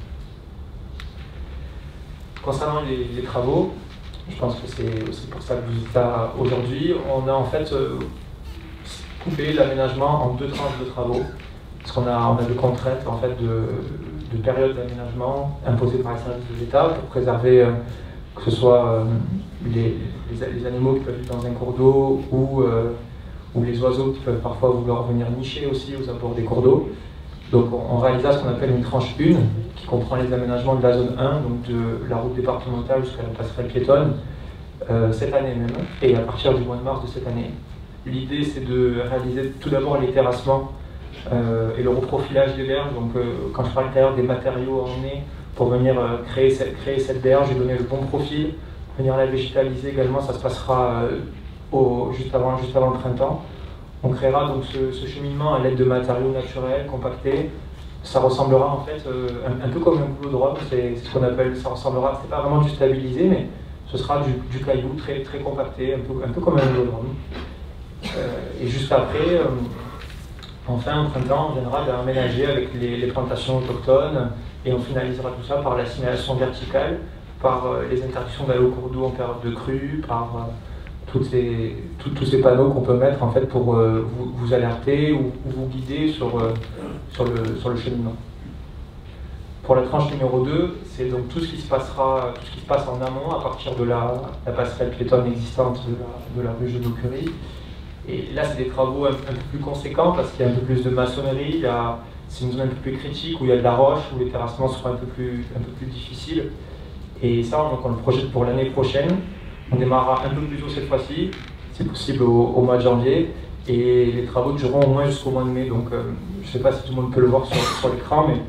Concernant les travaux, je pense que c'est aussi pour ça que vous êtes là aujourd'hui, on a en fait coupé l'aménagement en 2 tranches de travaux, parce qu'on a des contraintes en fait de période d'aménagement imposées par les services de l'État pour préserver que ce soit les animaux qui peuvent vivre dans un cours d'eau ou les oiseaux qui peuvent parfois vouloir venir nicher aussi aux abords des cours d'eau. Donc on réalisa ce qu'on appelle une tranche 1 qui comprend les aménagements de la zone 1, donc de la route départementale jusqu'à la passerelle piétonne, cette année même, et à partir du mois de mars de cette année. L'idée c'est de réaliser tout d'abord les terrassements et le reprofilage des berges. Donc quand je parle d'ailleurs des matériaux emmenés pour venir créer cette berge et donner le bon profil, venir la végétaliser également, ça se passera juste avant le printemps. On créera donc ce cheminement à l'aide de matériaux naturels, compactés. Ça ressemblera en fait un peu comme un boulodrome, c'est ce qu'on appelle, ça ressemblera, c'est pas vraiment du stabilisé, mais ce sera du caillou très, très compacté, un peu comme un boulodrome. Et juste après, enfin au printemps, on viendra aménager avec les plantations autochtones et on finalisera tout ça par l'assimilation verticale, par les interdictions d'aller au cours d'eau en période de crue, par tous ces panneaux qu'on peut mettre en fait pour vous alerter ou vous guider sur le cheminement. Pour la tranche numéro 2, c'est donc tout ce qui se passe en amont à partir de la passerelle piétonne existante de la ruche de l'Aucurie. Et là, c'est des travaux un peu plus conséquents parce qu'il y a un peu plus de maçonnerie, c'est une zone un peu plus critique où il y a de la roche, où les terrassements seront un peu plus difficiles. Et ça, donc, on le projette pour l'année prochaine. On démarrera un peu plus tôt cette fois-ci, c'est possible au mois de janvier, et les travaux dureront au moins jusqu'au mois de mai. Donc je ne sais pas si tout le monde peut le voir sur l'écran, mais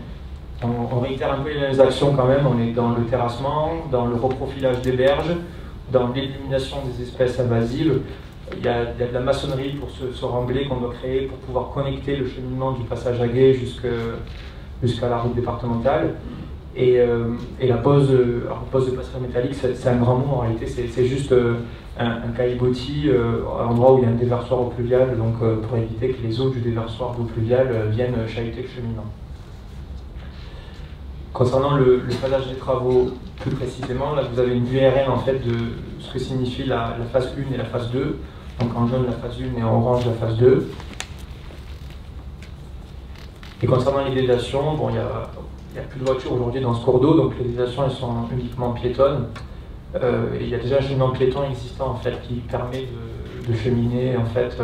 on réitère un peu les mêmes actions quand même. On est dans le terrassement, dans le reprofilage des berges, dans l'élimination des espèces invasives. Il y a de la maçonnerie pour ce remblai qu'on doit créer pour pouvoir connecter le cheminement du passage à Glé jusqu'à la route départementale. Et la pose de passerelle métallique, c'est un grand mot en réalité, c'est juste un caillebotis à l'endroit où il y a un déversoir eau pluviale, donc pour éviter que les eaux du déversoir d'eau pluviale viennent chahuter le cheminement. Concernant le phasage des travaux plus précisément, là vous avez une vue aérienne en fait de ce que signifie la phase 1 et la phase 2, donc en jaune la phase 1 et en orange la phase 2. Et concernant les déviations, bon, il n'y a plus de voitures aujourd'hui dans ce cours d'eau, donc les déviations elles sont uniquement piétonnes. Et il y a déjà un cheminement piéton existant en fait qui permet de cheminer en fait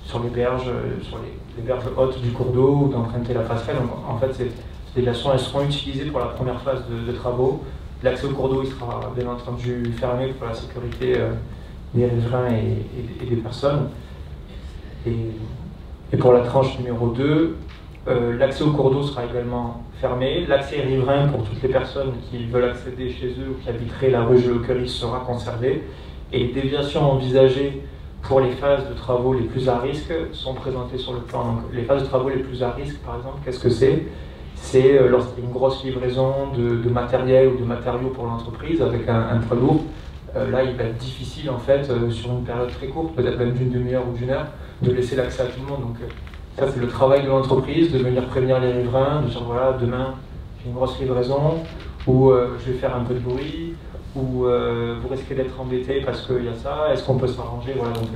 sur les berges, les berges hautes du cours d'eau ou d'emprunter la passerelle. Donc en fait ces déviations elles seront utilisées pour la première phase de travaux. L'accès au cours d'eau il sera bien entendu fermé pour la sécurité des riverains et des personnes. Et pour la tranche numéro 2, l'accès au cours d'eau sera également fermé. L'accès riverain pour toutes les personnes qui veulent accéder chez eux ou qui habiteraient la ruche de l'Aucurie sera conservé. Et les déviations envisagées pour les phases de travaux les plus à risque sont présentées sur le plan. Donc, les phases de travaux les plus à risque, par exemple, qu'est-ce que c'est? C'est lorsqu'il y a une grosse livraison de matériel ou de matériaux pour l'entreprise avec un poids lourd. Là, il va être difficile, en fait, sur une période très courte, peut-être même d'une demi-heure ou d'une heure, de laisser l'accès à tout le monde. Donc, ça, c'est le travail de l'entreprise, de venir prévenir les riverains, de dire voilà, demain, j'ai une grosse livraison, ou je vais faire un peu de bruit, ou vous risquez d'être embêté parce qu'il y a ça, est-ce qu'on peut s'arranger, voilà, donc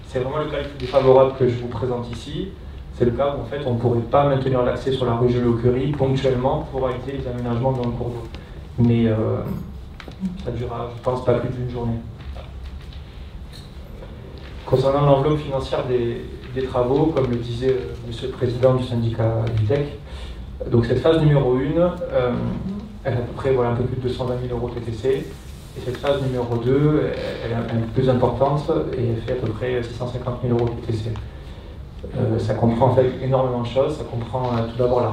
c'est vraiment le cas le plus défavorable que je vous présente ici. C'est le cas où en fait on ne pourrait pas maintenir l'accès sur la rue Jules-Curie ponctuellement pour éviter les aménagements dans le cours d'eau. Mais ça durera, je pense, pas plus d'une journée. Concernant l'enveloppe financière des travaux, comme le disait Monsieur le Président du syndicat Vitec, donc cette phase numéro 1, elle a à peu près voilà, un peu plus de 220 000 € TTC, et cette phase numéro 2, elle est un peu plus importante et elle fait à peu près 650 000 € TTC. Ça comprend en fait énormément de choses. Ça comprend tout d'abord la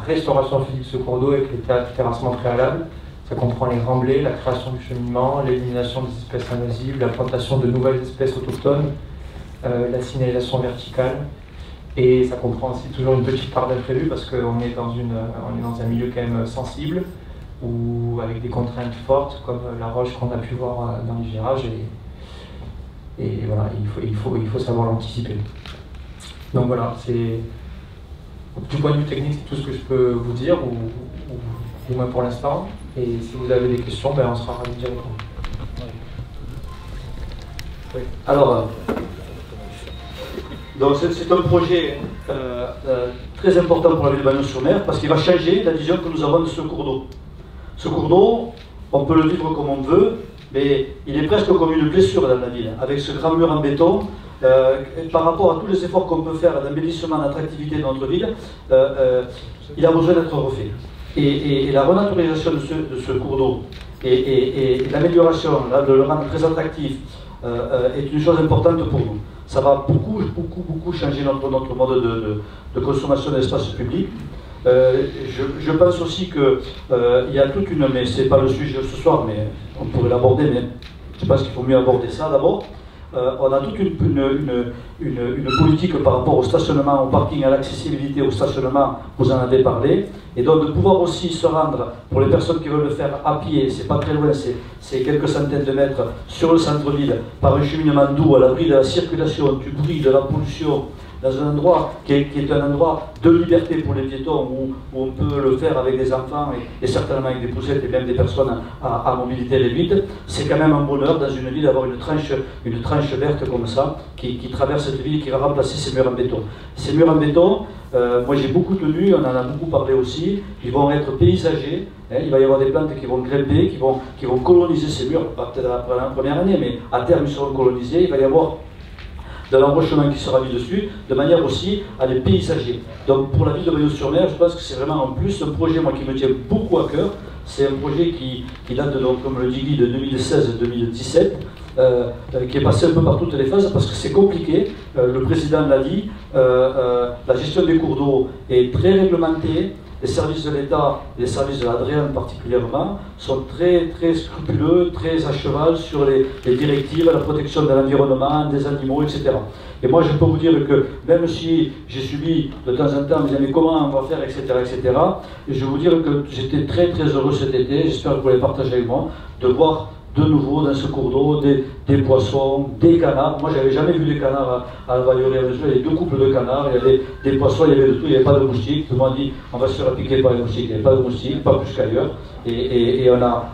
restauration physique de ce cours d'eau avec les terrassements préalables. Ça comprend les remblais, la création du cheminement, l'élimination des espèces invasives, la plantation de nouvelles espèces autochtones, la signalisation verticale. Et ça comprend aussi toujours une petite part d'imprévu parce qu'on est dans un milieu quand même sensible, ou avec des contraintes fortes comme la roche qu'on a pu voir dans les virages. Et voilà, il faut savoir l'anticiper. Donc voilà, c'est du point de vue technique, c'est tout ce que je peux vous dire, ou du moins pour l'instant. Et si vous avez des questions, ben on sera ravis d'y répondre. Oui. Alors, donc c'est un projet très important pour la ville de Bagnols-sur-Mer parce qu'il va changer la vision que nous avons de ce cours d'eau. Ce cours d'eau, on peut le vivre comme on veut, mais il est presque comme une blessure dans la ville, avec ce grand mur en béton. Par rapport à tous les efforts qu'on peut faire d'embellissement, d'attractivité de notre ville, il a besoin d'être refait. Et la renaturisation de ce cours d'eau et l'amélioration, de le rendre très attractif, est une chose importante pour nous. Ça va beaucoup changer notre mode de consommation de l'espace public. Je pense aussi qu'il y a toute une, mais c'est pas le sujet ce soir, mais on pourrait l'aborder, mais je pense qu'il faut mieux aborder ça d'abord. On a toute une politique par rapport au stationnement, au parking, à l'accessibilité au stationnement, vous en avez parlé, et donc de pouvoir aussi se rendre, pour les personnes qui veulent le faire à pied, c'est pas très loin, c'est quelques centaines de mètres sur le centre-ville, par un cheminement doux, à l'abri de la circulation, du bruit, de la pollution, dans un endroit qui est un endroit de liberté pour les piétons, où on peut le faire avec des enfants et certainement avec des poussettes et même des personnes à mobilité réduite. C'est quand même un bonheur dans une ville d'avoir une tranche verte comme ça, qui traverse cette ville et qui va remplacer ces murs en béton. Ces murs en béton, moi j'ai beaucoup tenu, on en a beaucoup parlé aussi, ils vont être paysagers, hein, il va y avoir des plantes qui vont grimper, qui vont coloniser ces murs, pas peut-être la première année, mais à terme ils seront colonisés, il va y avoir de l'embauchement qui sera mis dessus, de manière aussi à les paysager. Donc pour la ville de Bagnols-sur-Mer, je pense que c'est vraiment en plus un projet moi, qui me tient beaucoup à cœur. C'est un projet qui date, donc, comme le dit Guy, de 2016-2017, qui est passé un peu par toutes les phases parce que c'est compliqué. Le président l'a dit, la gestion des cours d'eau est très réglementée. Les services de l'État, les services de l'Adriane particulièrement, sont très scrupuleux, très à cheval sur les directives, la protection de l'environnement, des animaux, etc. Et moi je peux vous dire que même si j'ai subi de temps en temps, me disant mais comment on va faire, etc., je vais vous dire que j'étais très heureux cet été, j'espère que vous les partagez avec moi, de voir de nouveau dans ce cours d'eau des poissons, des canards. Moi j'avais jamais vu des canards à la Vallerie. Il y avait 2 couples de canards, il y avait des poissons, il y avait de tout, il n'y avait pas de moustiques. Tout le monde dit on va se faire piquer par les moustiques, il n'y avait pas de moustiques, pas plus qu'ailleurs. Et on a,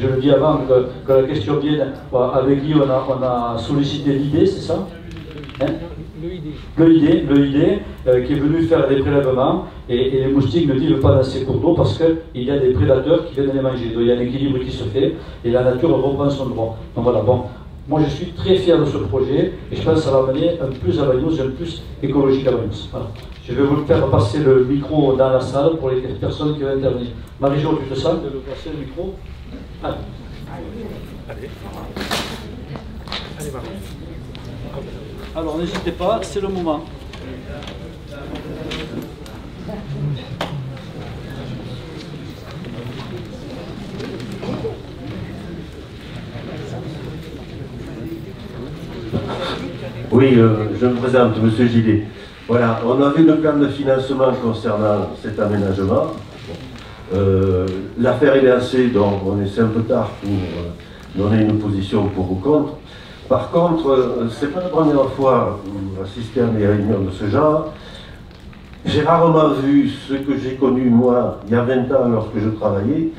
je le dis avant que la question vienne, avec Guy on a sollicité l'idée, c'est ça, hein? L'EID qui est venu faire des prélèvements et les moustiques ne vivent pas dans ces cours d'eau parce qu'il y a des prédateurs qui viennent les manger. Donc il y a un équilibre qui se fait et la nature reprend son droit. Donc voilà, bon, moi je suis très fier de ce projet et je pense que ça va amener un plus à Bagnols et un plus écologique à Bagnols. Voilà. Je vais vous faire passer le micro dans la salle pour les personnes qui vont intervenir. Marie-Jo, tu te sens de me passer le micro? Allez. Allez, Marie. Alors n'hésitez pas, c'est le moment. Oui, je me présente, M. Gillet. Voilà, on a vu le plan de financement concernant cet aménagement. L'affaire est lancée, donc on est un peu tard pour donner une position pour ou contre. Par contre, ce n'est pas la première fois que vous assistez à des réunions de ce genre. J'ai rarement vu ce que j'ai connu moi il y a 20 ans lorsque je travaillais,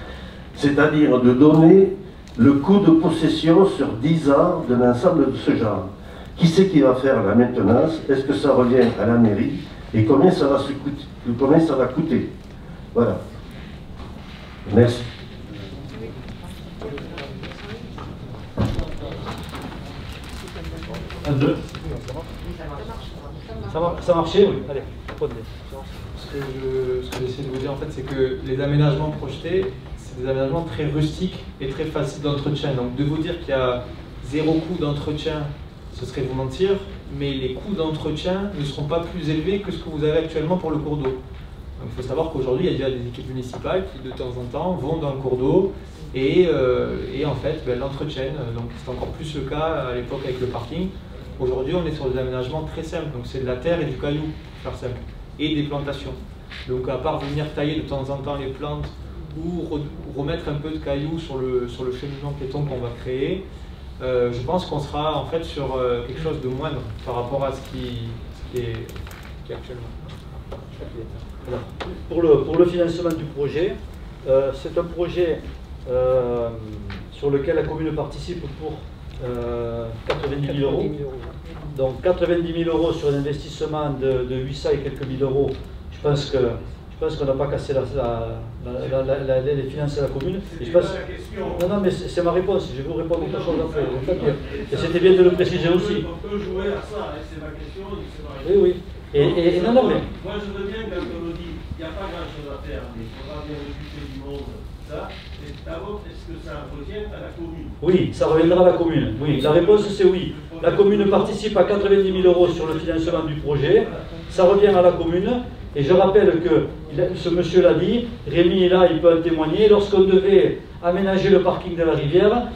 c'est-à-dire de donner le coût de possession sur 10 ans d'un ensemble de ce genre. Qui c'est qui va faire la maintenance? Est-ce que ça revient à la mairie? Et combien ça va coûter? Voilà. Merci. Un, deux. Ça marchait, oui. Allez, prenez. Ce que j'essaie de vous dire en fait, c'est que les aménagements projetés, c'est des aménagements très rustiques et très faciles d'entretien. Donc de vous dire qu'il y a 0 coût d'entretien, ce serait vous mentir, mais les coûts d'entretien ne seront pas plus élevés que ce que vous avez actuellement pour le cours d'eau. Donc il faut savoir qu'aujourd'hui, il y a déjà des équipes municipales qui de temps en temps vont dans le cours d'eau et en fait l'entretiennent. Donc c'est encore plus le cas à l'époque avec le parking. Aujourd'hui, on est sur des aménagements très simples, donc c'est de la terre et du caillou, pour faire simple, et des plantations. Donc à part venir tailler de temps en temps les plantes ou remettre un peu de cailloux sur le cheminement piéton qu'on va créer, je pense qu'on sera en fait sur quelque chose de moindre par rapport à ce qui est actuellement. Alors, pour le financement du projet, c'est un projet sur lequel la commune participe pour 90 000 euros. Donc 90 000 euros sur un investissement de 800 et quelques mille euros, je pense qu'on n'a pas cassé les finances de la commune. Et je pense... Non, mais c'est ma réponse, je vais vous répondre autre chose après. Et c'était bien de le préciser aussi. On peut jouer à ça, c'est ma question, c'est ma réponse. Oui. Et non, mais... Moi je veux bien quand on nous dit qu'il n'y a pas grand chose à faire, mais il faudra bien occuper du monde, ça. D'abord, est-ce que ça revient à la commune? Oui, ça reviendra à la commune. Oui, la réponse c'est oui. La commune participe à 90 000 euros sur le financement du projet. Ça revient à la commune. Et je rappelle que ce monsieur l'a dit, Rémi est là, il peut en témoigner. Lorsqu'on devait aménager le parking de la rivière,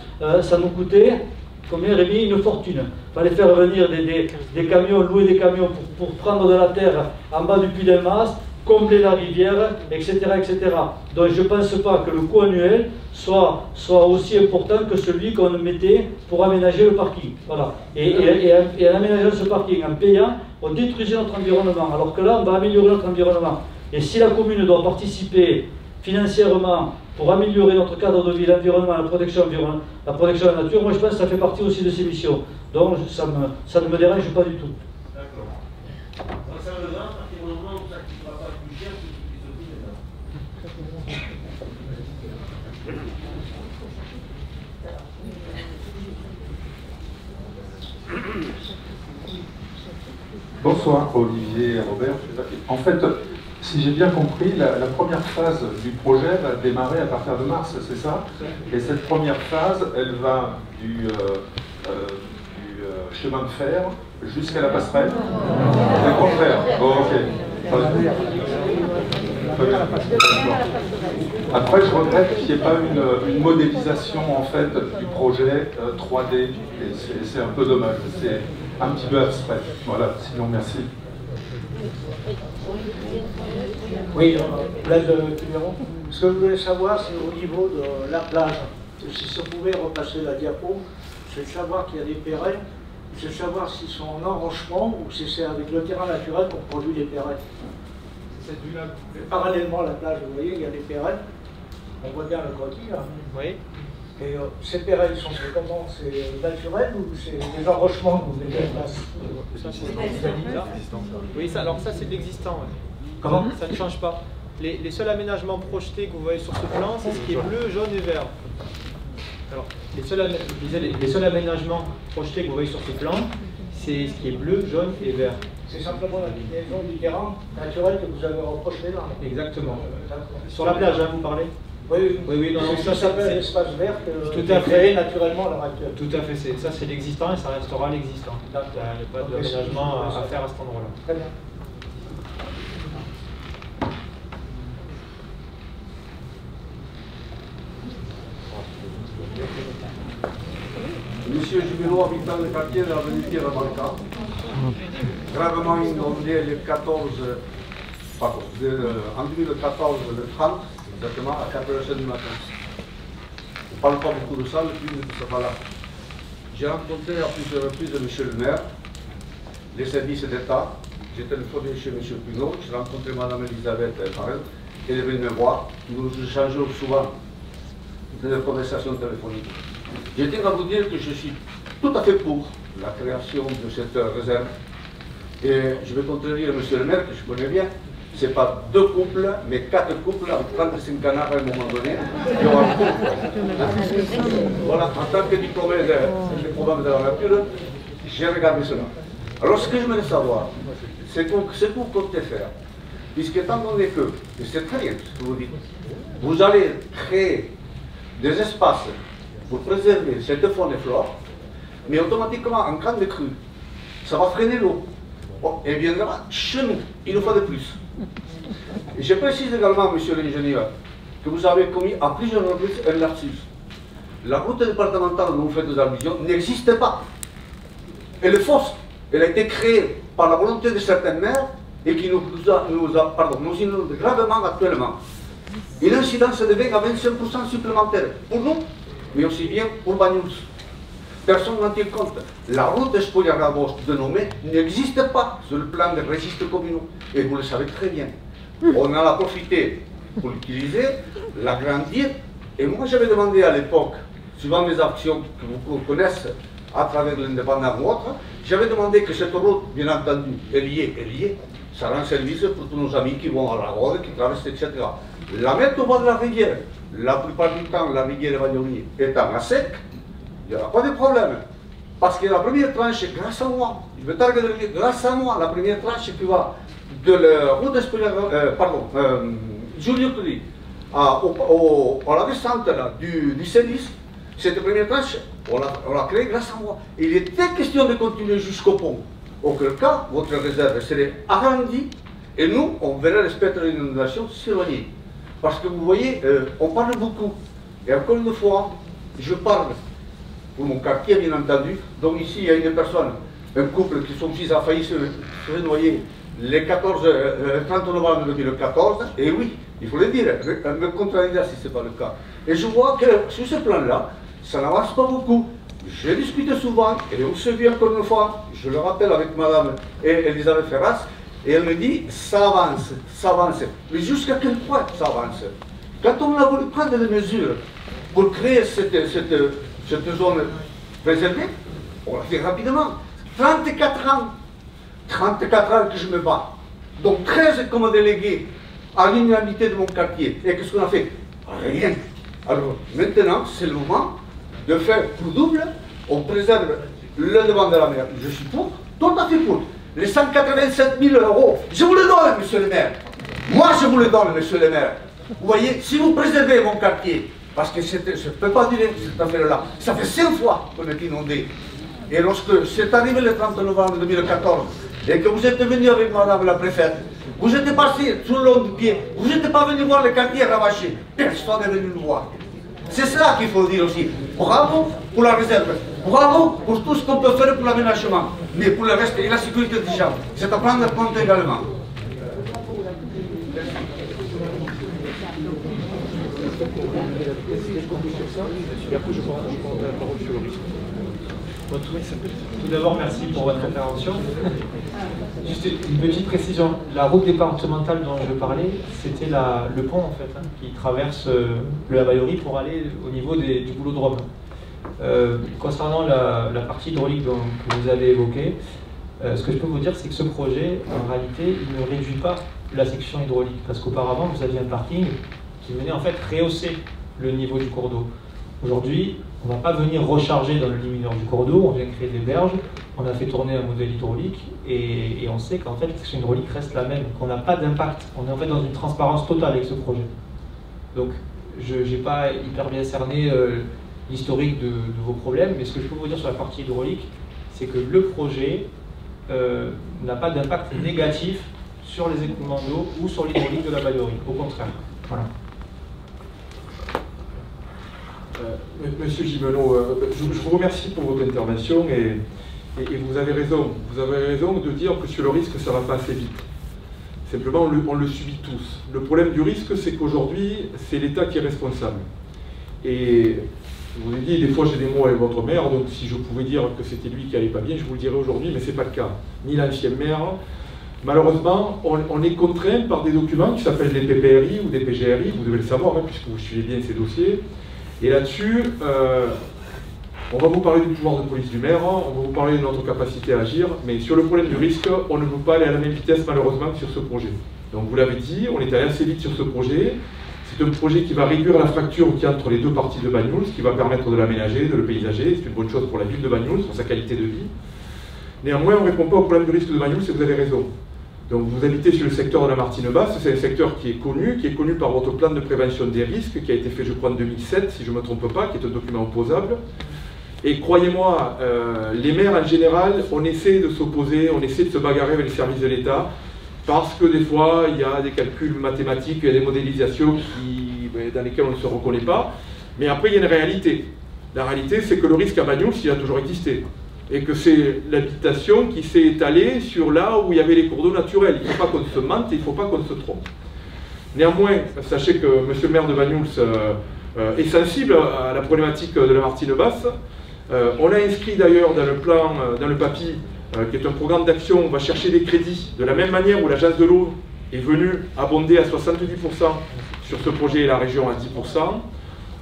ça nous coûtait, combien Rémi? Une fortune. Il fallait faire venir des camions, louer des camions pour prendre de la terre en bas du puits d'un mast, combler la rivière, etc., etc. Donc je ne pense pas que le coût annuel soit aussi important que celui qu'on mettait pour aménager le parking. Voilà. Et en aménageant ce parking, en payant, on détruisait notre environnement. Alors que là, on va améliorer notre environnement. Et si la commune doit participer financièrement pour améliorer notre cadre de vie, l'environnement, la protection de la nature, moi je pense que ça fait partie aussi de ces missions. Donc ça ne me dérange pas du tout. D'accord. Donc ça veut dire, à partir du moment où ça ne coûtera pas plus cher que ce qui se dit maintenant. Bonsoir Olivier et Robert. En fait, si j'ai bien compris, la première phase du projet va démarrer à partir de mars, c'est ça? Et cette première phase, elle va du chemin de fer jusqu'à la passerelle? C'est le contraire. Bon, ok. Très bien. Après, je regrette qu'il n'y ait pas une modélisation en fait du projet 3D. Et c'est un peu dommage. C'est un petit peu abstrait. Voilà. Sinon, merci. Oui, Blaise Tuméron. Ce que je voulais savoir, c'est au niveau de la plage. Si ça pouvait repasser la diapo, c'est de savoir qu'il y a des pérets, c'est de savoir s'ils sont en enrochement ou si c'est avec le terrain naturel qu'on produit les pérets. Parallèlement à la plage, vous voyez, il y a des pérets. On voit bien le croquis là. Oui. Et ces pérets, ils sont faits comment? C'est naturel ou c'est des enrochements que vous mettez en place? Oui, alors ça c'est de l'existant. Ouais. Comment? Ça ne change pas. Les seuls aménagements projetés que vous voyez sur ce plan, c'est ce qui est bleu, jaune et vert. Alors, les seuls aménagements projetés que vous voyez sur ce plan, c'est ce qui est bleu, jaune et vert. C'est simplement la déclinaison du terrain naturel que vous avez reproché là. Exactement. Sur la plage, hein, vous parlez? Oui, non, ça s'appelle l'espace vert tout à fait créé naturellement à l'heure actuelle. Tout à fait, ça c'est l'existant et ça restera l'existant. Il n'y a pas d'aménagement à faire à cet endroit-là. Très bien. Monsieur Jubilo, habitant le quartier de l'avenue Pierre-Banca, gravement inondé le 14, en 2014, le 30, exactement à 4h du matin. On ne parle pas beaucoup de ça, le film ne sera pas là. J'ai rencontré à plusieurs reprises M. le maire, les services d'État, j'ai téléphoné chez M. Pinault, j'ai rencontré Mme Elisabeth Farel, elle est venue me voir, nous échangeons souvent des conversations téléphoniques. Je tiens à vous dire que je suis tout à fait pour la création de cette réserve. Et je vais contredire M. le maire, que je connais bien, ce n'est pas 2 couples, mais 4 couples avec 35 canards à un moment donné. Il y aura un couple. Voilà, en tant que diplômé des programmes de la nature, j'ai regardé cela. Alors ce que je voulais savoir, c'est ce que vous comptez faire. Puisque étant donné que, et c'est très bien ce que vous dites, vous allez créer des espaces pour préserver cette faune et flore, mais automatiquement, en cas de crue, ça va freiner l'eau. Bon, et viendra chez nous, une fois de plus. Et je précise également, monsieur l'ingénieur, que vous avez commis à plusieurs reprises un lapsus. La route départementale dont vous faites allusion n'existe pas. Elle est fausse. Elle a été créée par la volonté de certains maires et qui nous inonde gravement actuellement. Et l'incidence devient à 25% supplémentaire pour nous, mais aussi bien pour Bagnous. Personne n'en tient compte. La route Espolia-Rabos de Nomé n'existe pas sur le plan des registres communaux. Et vous le savez très bien. On en a profité pour l'utiliser, l'agrandir. Et moi, j'avais demandé à l'époque, suivant mes actions que vous connaissez à travers l'indépendant ou autre, j'avais demandé que cette route, bien entendu, est liée, ça rend service pour tous nos amis qui vont à la route, qui traversent, etc. La mettre au bord de la rivière, la plupart du temps, la rivière Evagnonie étant à sec, il n'y aura pas de problème. Parce que la première tranche, grâce à moi, je vais targuer de le dire, grâce à moi, la première tranche qui va de la route Giulio Culi à la descente là, du Célis, cette première tranche, on l'a créée grâce à moi. Il était question de continuer jusqu'au pont. Auquel cas, votre réserve serait agrandie et nous, on verrait le spectre de l'inondation s'éloigner. Parce que vous voyez, on parle beaucoup. Et encore une fois, je parle pour mon quartier, bien entendu. Donc ici, il y a une personne, un couple qui son fils a failli se noyer le 30 novembre 2014. Et oui, il faut le dire, me contredire si ce n'est pas le cas. Et je vois que sur ce plan-là, ça n'avance pas beaucoup. J'ai discuté souvent, et on se vit encore une fois, je le rappelle avec Madame Elisabeth Ferras, et elle me dit, ça avance. Mais jusqu'à quel point ça avance? Quand on a voulu prendre des mesures pour créer cette zone préservée, on l'a fait rapidement. 34 ans que je me bats. Donc 13 comme délégué à l'unanimité de mon quartier. Et qu'est-ce qu'on a fait? Rien. Alors maintenant, c'est le moment de faire pour double. On préserve le devant de la mer. Je suis pour, tout à fait pour. Les 187 000 €, je vous le donne, monsieur le maire. Moi, je vous le donne, monsieur le maire. Vous voyez, si vous préservez mon quartier, parce que je ne peux pas dire cette affaire-là, ça fait 5 fois qu'on est inondé. Et lorsque c'est arrivé le 30 novembre 2014, et que vous êtes venu avec madame la préfète, vous êtes passé sous le long du pied, vous n'êtes pas venu voir le quartier ravaché, personne n'est venu nous voir. C'est ça qu'il faut dire aussi. Bravo pour la réserve, bravo pour tout ce qu'on peut faire pour l'aménagement, mais pour le reste et la sécurité des gens, c'est à prendre en compte également. Et après, je prends la parole sur le risque. Tout d'abord, merci pour votre intervention. Juste une petite précision. La route départementale dont je parlais, c'était le pont en fait, qui traverse le Lavallerie pour aller au niveau du boulodrome. Concernant la partie hydraulique que vous avez évoquée, ce que je peux vous dire, c'est que ce projet, en réalité, il ne réduit pas la section hydraulique. Parce qu'auparavant, vous aviez un parking qui venait en fait rehausser le niveau du cours d'eau. Aujourd'hui, on ne va pas venir recharger dans le lit mineur du cours d'eau, on vient créer des berges, on a fait tourner un modèle hydraulique et on sait qu'en fait la section hydraulique reste la même, qu'on n'a pas d'impact. On est en fait dans une transparence totale avec ce projet. Donc, je n'ai pas hyper bien cerné l'historique de vos problèmes, mais ce que je peux vous dire sur la partie hydraulique, c'est que le projet n'a pas d'impact négatif sur les écoulements d'eau ou sur l'hydraulique de la Lavallerie, au contraire. Voilà. Monsieur Gimeno, je vous remercie pour votre intervention et vous avez raison. Vous avez raison de dire que sur le risque, ça ne va pas assez vite. Simplement, on le subit tous. Le problème du risque, c'est qu'aujourd'hui, c'est l'État qui est responsable. Et je vous ai dit, des fois j'ai des mots avec votre maire, donc si je pouvais dire que c'était lui qui n'allait pas bien, je vous le dirais aujourd'hui, mais ce n'est pas le cas. Ni l'ancien maire, malheureusement, on est contraint par des documents qui s'appellent des PPRI ou des PGRI, vous devez le savoir, hein, puisque vous suivez bien ces dossiers. Et là-dessus, on va vous parler du pouvoir de police du maire, on va vous parler de notre capacité à agir, mais sur le problème du risque, on ne peut pas aller à la même vitesse malheureusement que sur ce projet. Donc vous l'avez dit, on est allé assez vite sur ce projet. C'est un projet qui va réduire la fracture qu'il y a entre les deux parties de Banyuls, qui va permettre de l'aménager, de le paysager. C'est une bonne chose pour la ville de Banyuls, pour sa qualité de vie. Néanmoins, on ne répond pas au problème du risque de Banyuls, et vous avez raison. Donc vous habitez sur le secteur de la Martine Basse, c'est un secteur qui est connu par votre plan de prévention des risques, qui a été fait je crois en 2007, si je ne me trompe pas, qui est un document opposable. Et croyez-moi, les maires en général, on essaie de s'opposer, on essaie de se bagarrer avec les services de l'État, parce que des fois, il y a des calculs mathématiques, il y a des modélisations dans lesquelles on ne se reconnaît pas. Mais après, il y a une réalité. La réalité, c'est que le risque à Banyuls, il a toujours existé. Et que c'est l'habitation qui s'est étalée sur là où il y avait les cours d'eau naturels. Il ne faut pas qu'on se mente et il ne faut pas qu'on se trompe. Néanmoins, sachez que M. le maire de Banyuls est sensible à la problématique de la Martine Basse. On a inscrit d'ailleurs dans le plan, dans le PAPI, qui est un programme d'action, on va chercher des crédits, de la même manière où l'agence de l'eau est venue abonder à 70% sur ce projet et la région à 10%.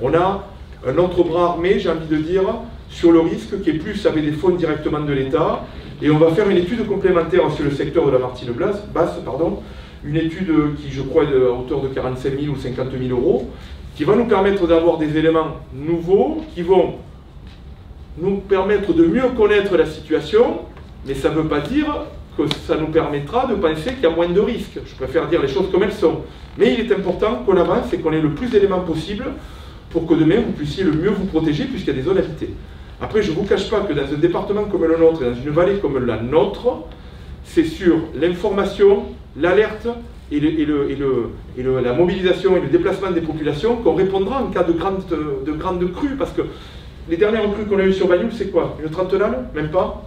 On a un autre bras armé, j'ai envie de dire, sur le risque qui est plus avec des fonds directement de l'État. Et on va faire une étude complémentaire sur le secteur de la Martine Basse, une étude qui, je crois, est à hauteur de 45 000 ou 50 000 euros, qui va nous permettre d'avoir des éléments nouveaux qui vont nous permettre de mieux connaître la situation, mais ça ne veut pas dire que ça nous permettra de penser qu'il y a moins de risques. Je préfère dire les choses comme elles sont. Mais il est important qu'on avance et qu'on ait le plus d'éléments possible pour que demain vous puissiez le mieux vous protéger puisqu'il y a des zones habitées. Après, je ne vous cache pas que dans un département comme le nôtre et dans une vallée comme la nôtre, c'est sur l'information, l'alerte et la mobilisation et le déplacement des populations qu'on répondra en cas de grande crue. Parce que les dernières crues qu'on a eues sur Banyuls, c'est quoi? Une trentenale? Même pas?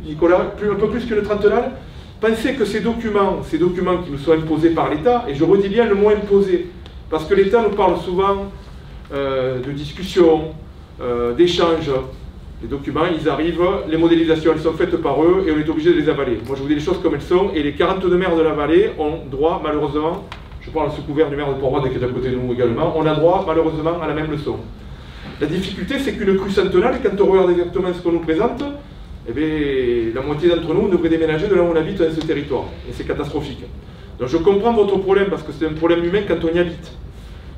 Nicolas, un peu plus qu'une trentenale? Pensez que ces documents qui nous sont imposés par l'État, et je redis bien le mot imposé, parce que l'État nous parle souvent de discussion, d'échange. Les documents, ils arrivent, les modélisations, elles sont faites par eux, et on est obligé de les avaler. Moi, je vous dis les choses comme elles sont, et les 42 maires de la vallée ont droit, malheureusement, je parle sous couvert du maire de Port-Roide qui est à côté de nous également, on a droit, malheureusement, à la même leçon. La difficulté, c'est qu'une crue centenale, quand on regarde exactement ce qu'on nous présente, eh bien, la moitié d'entre nous devrait déménager de là où on habite dans ce territoire. Et c'est catastrophique. Donc je comprends votre problème, parce que c'est un problème humain quand on y habite.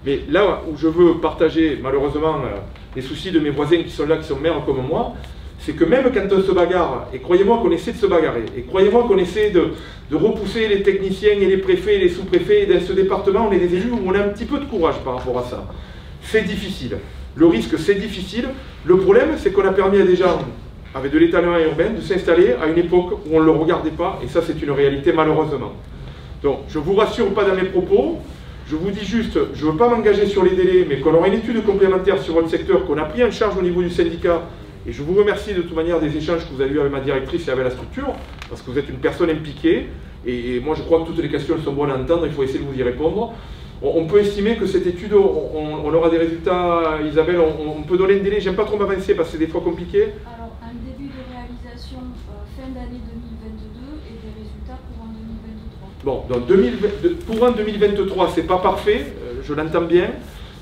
Mais là où je veux partager, malheureusement, les soucis de mes voisins qui sont là, qui sont maires comme moi, c'est que même quand on se bagarre, et croyez-moi qu'on essaie de se bagarrer, et croyez-moi qu'on essaie de repousser les techniciens et les préfets et les sous-préfets, et dans ce département, on est des élus où on a un petit peu de courage par rapport à ça. C'est difficile. Le risque, c'est difficile. Le problème, c'est qu'on a permis à des gens, avec de l'étalement urbain, de s'installer à une époque où on ne le regardait pas, et ça, c'est une réalité, malheureusement. Donc, je ne vous rassure pas dans mes propos, je vous dis juste, je ne veux pas m'engager sur les délais, mais qu'on aura une étude complémentaire sur votre secteur, qu'on a pris en charge au niveau du syndicat, et je vous remercie de toute manière des échanges que vous avez eus avec ma directrice et avec la structure, parce que vous êtes une personne impliquée, et moi je crois que toutes les questions sont bonnes à entendre, il faut essayer de vous y répondre. On peut estimer que cette étude, on aura des résultats, Isabelle, on peut donner un délai, j'aime pas trop m'avancer parce que c'est des fois compliqué. Alors, un début de réalisation fin d'année 2022 et des résultats courant 2023. Bon, donc courant 2023, c'est pas parfait, je l'entends bien,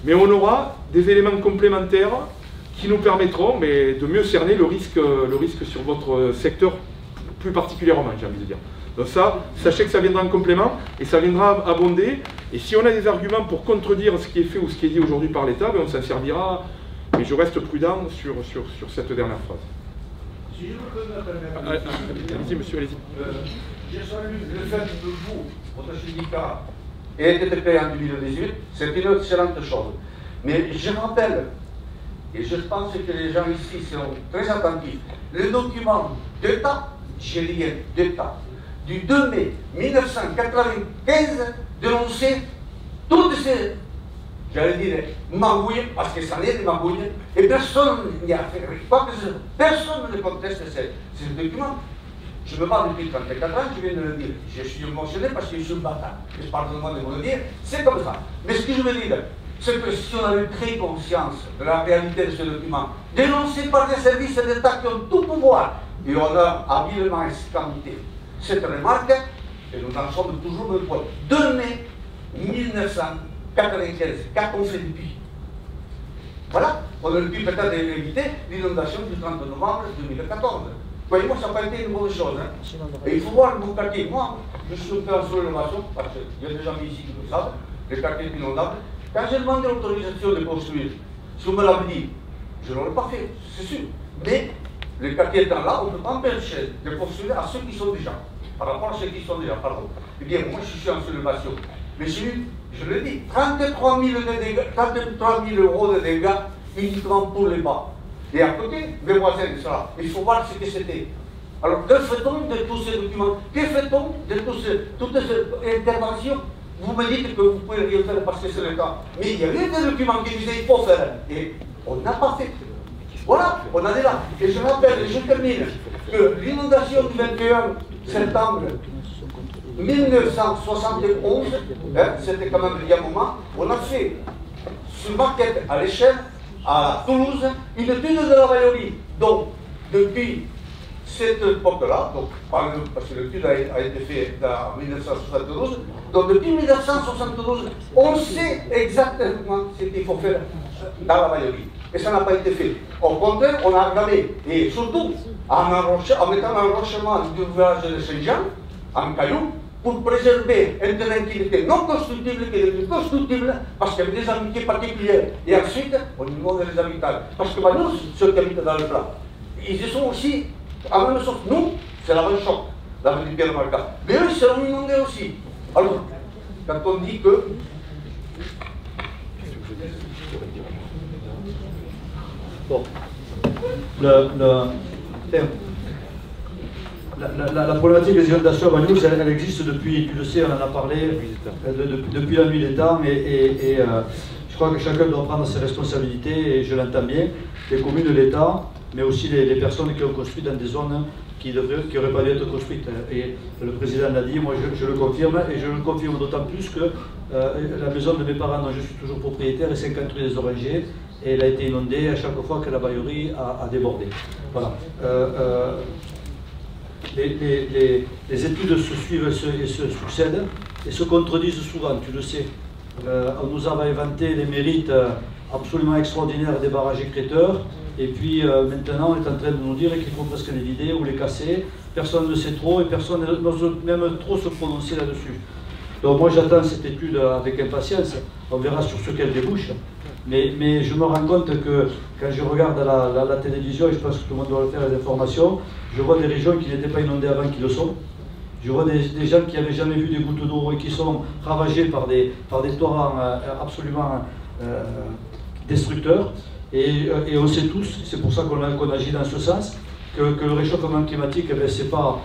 mais on aura des éléments complémentaires qui nous permettront de mieux cerner le risque sur votre secteur plus particulièrement, j'ai envie de dire. Donc ça, sachez que ça viendra en complément et ça viendra abonder. Et si on a des arguments pour contredire ce qui est fait ou ce qui est dit aujourd'hui par l'État, on s'en servira. Mais je reste prudent sur cette dernière phrase. Si je peux me permettre. Allez-y, monsieur, allez-y. Je salue le fait que vous, votre syndicat, ait été créé en 2018. C'est une excellente chose. Mais je rappelle, et je pense que les gens ici seront très attentifs, le document d'État, j'ai rien d'État, du 2 mai 1995 dénonçait toutes ces, j'allais dire, magouilles, parce que ça n'est des magouilles, et personne n'y a fait personne ne conteste ces documents. Je me parle depuis 34 ans, je viens de le dire. Je suis émotionné parce que je suis bâtard. Pardonnez-moi de vous le dire, c'est comme ça. Mais ce que je veux dire, c'est que si on avait pris conscience de la réalité de ce document, dénoncé par des services d'État qui ont tout pouvoir, et on a habilement escamoté cette remarque, et nous en sommes toujours au point. 2 mai 1995, qu'a-t-on fait depuis? Voilà, on aurait pu peut-être éviter l'inondation du 30 novembre 2014. Voyez-moi, ça n'a pas été une bonne chose. Hein. Et il faut voir mon quartier. Moi, je suis un peu en sous-élévation, parce qu'il y a des amis ici qui le savent, les quartiers inondables. Quand j'ai demandé l'autorisation de construire, si on me l'avait dit, je ne l'aurais pas fait, c'est sûr. Mais les quartiers étant là, on ne peut pas empêcher de construire à ceux qui sont déjà. Par rapport à ceux qui sont déjà, pardon. Eh bien, moi, je suis en sous-élévation. Mais j'ai eu, je le dis, 33 000 euros de dégâts uniquement pour les bas. Et à côté, mes voisins, ça, il faut voir ce que c'était. Alors, que fait-on de tous ces documents? Que fait-on de toutes ces interventions? Vous me dites que vous pouvez rien faire parce que c'est le cas. Mais il y avait des documents qui disaient qu'il faut faire. Et on n'a pas fait. Voilà, on en est là. Et je rappelle, et je termine, que l'inondation du 21 septembre 1971, hein, c'était quand même il y a un moment, on a fait, sur maquette à l'échelle, à Toulouse, une étude de la Vaillerie. Donc, depuis cette époque-là, parce que l'étude a été faite en 1972, donc depuis 1972, on sait exactement ce qu'il faut faire dans la Vaillerie. Et ça n'a pas été fait. Au contraire, on a regardé, et surtout en mettant un enrochement du village de Saint-Jean, en cailloux, pour préserver un terrain qui était non constructible, qui était constructible, parce qu'il y avait des amitiés particulières. Et ensuite, au niveau des habitants. Parce que nous, ceux qui habitent dans le plat, ils y sont aussi, en même sorte, nous, c'est la même chose, la rue du Pierre-Marca. Mais eux, ils seront inondés aussi. Alors, quand on dit que... Bon. La problématique des inondations à Bagnols, elle existe depuis, tu le sais, on en a parlé, depuis la nuit des temps, et je crois que chacun doit prendre ses responsabilités, et je l'entends bien, les communes, l'État, mais aussi les personnes qui ont construit dans des zones qui n'auraient pas dû être construites. Et le président l'a dit, moi je le confirme, et je le confirme d'autant plus que la maison de mes parents, dont je suis toujours propriétaire, est 50 rue des Orangers, et elle a été inondée à chaque fois que la Vaillerie a débordé. Voilà. Les études se suivent et se succèdent et se contredisent souvent, tu le sais. On nous a inventé les mérites absolument extraordinaires des barrages écrêteurs, et puis maintenant on est en train de nous dire qu'il faut presque les vider ou les casser. Personne ne sait trop et personne n'ose même trop se prononcer là-dessus. Donc moi j'attends cette étude avec impatience, on verra sur ce qu'elle débouche. Mais je me rends compte que quand je regarde la télévision, et je pense que tout le monde doit le faire, les informations, je vois des régions qui n'étaient pas inondées avant qui le sont. Je vois des gens qui n'avaient jamais vu des gouttes d'eau et qui sont ravagés par des torrents absolument destructeurs. Et on sait tous, c'est pour ça qu'on agit dans ce sens, que le réchauffement climatique, eh c'est pas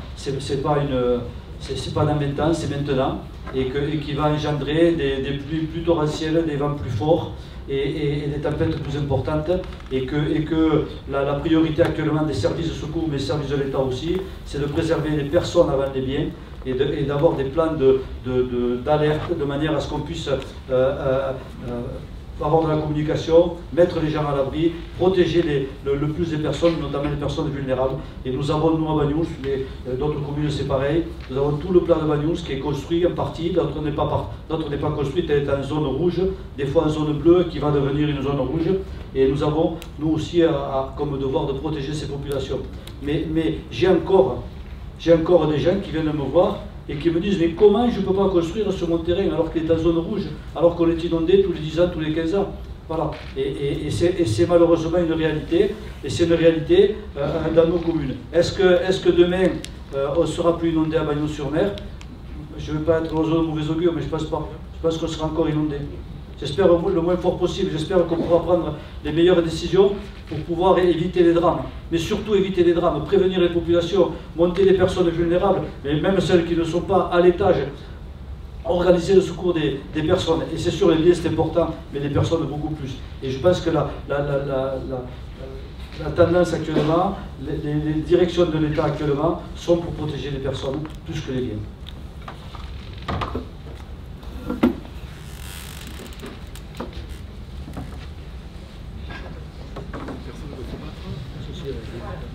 un inventant, c'est maintenant, et qui va engendrer des pluies plus torrentielles, des vents plus forts, et des tempêtes plus importantes, et que la priorité actuellement des services de secours, mais des services de l'État aussi, c'est de préserver les personnes avant les biens, et d'avoir des plans d'alerte, de manière à ce qu'on puisse avoir de la communication, mettre les gens à l'abri, protéger le plus des personnes, notamment les personnes vulnérables. Et nous avons, nous à Bagnols, mais d'autres communes c'est pareil, nous avons tout le plan de Bagnols qui est construit en partie, d'autres n'est pas construit, elle est en zone rouge, des fois en zone bleue qui va devenir une zone rouge. Et nous avons, nous aussi, comme devoir de protéger ces populations. Mais j'ai encore des gens qui viennent me voir et qui me disent « mais comment je ne peux pas construire sur mon terrain alors qu'il est en zone rouge, alors qu'on est inondé tous les 10 ans, tous les 15 ans ?» Voilà. Et c'est malheureusement une réalité, et c'est une réalité dans nos communes. Est-ce que demain, on ne sera plus inondé à Bagnols-sur-Mer? Je ne veux pas être dans un mauvais augure, mais je ne pense pas. Je pense qu'on sera encore inondé. J'espère le moins fort possible, j'espère qu'on pourra prendre les meilleures décisions pour pouvoir éviter les drames. Mais surtout éviter les drames, prévenir les populations, monter les personnes vulnérables, mais même celles qui ne sont pas à l'étage, organiser le secours des personnes. Et c'est sûr, les biens c'est important, mais les personnes beaucoup plus. Et je pense que la tendance actuellement, les directions de l'État actuellement sont pour protéger les personnes plus que les biens.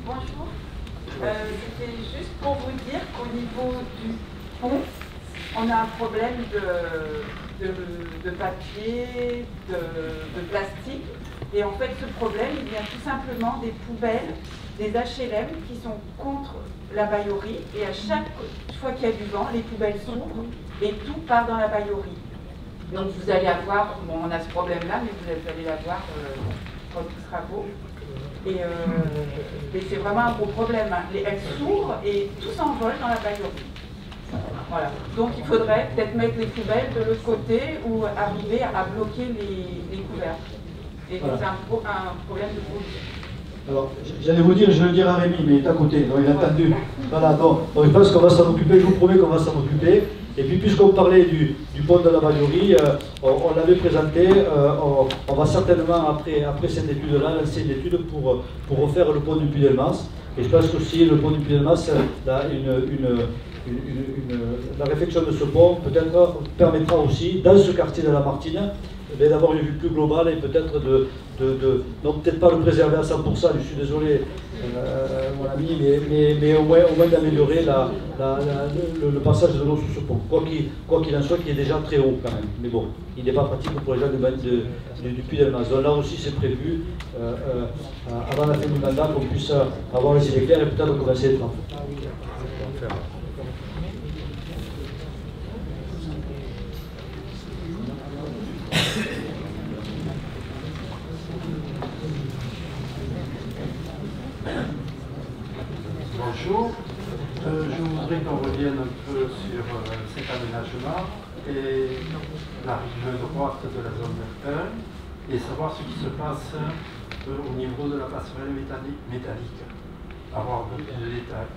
Bonjour. C'était juste pour vous dire qu'au niveau du pont, on a un problème de papier, de plastique. Et en fait, ce problème, il vient tout simplement des poubelles, des HLM qui sont contre la baillerie. Et à chaque fois qu'il y a du vent, les poubelles s'ouvrent et tout part dans la baillerie. Donc vous allez avoir, bon, on a ce problème-là, mais vous allez l'avoir quand tout sera beau. Et c'est vraiment un gros problème. Hein. Elles s'ouvrent et tout s'envole dans la baillerie. Voilà. Donc il faudrait peut-être mettre les poubelles de l'autre côté ou arriver à bloquer les couvercles. Et voilà. C'est un problème de pollution. Alors, j'allais vous dire, je vais le dire à Rémi, mais il est à côté, donc il a entendu. Voilà, donc je pense qu'on va s'en occuper, je vous promets qu'on va s'en occuper. Et puis, puisqu'on parlait du pont de la baillerie, on l'avait présenté, on va certainement, après cette étude-là, lancer une étude pour refaire le pont du Puy-Delmas. Et je pense qu'aussi, le pont du Puy-Delmas, la réflexion de ce pont peut-être permettra aussi, dans ce quartier de la Martine, d'avoir une vue plus globale et peut-être non peut-être pas le préserver à 100%, je suis désolé mon ami, mais au moins d'améliorer le passage de l'eau sous ce pont, quoi qu'il en soit, qui est déjà très haut quand même, mais bon, il n'est pas pratique pour les gens du Puy-Delmas. Donc là aussi c'est prévu, avant la fin du mandat, qu'on puisse avoir les idées claires et peut-être commencer les travaux. Bonjour, je voudrais qu'on revienne un peu sur cet aménagement et la rive droite de la zone d'Erpin et savoir ce qui se passe au niveau de la passerelle métallique, avoir un peu plus de détails.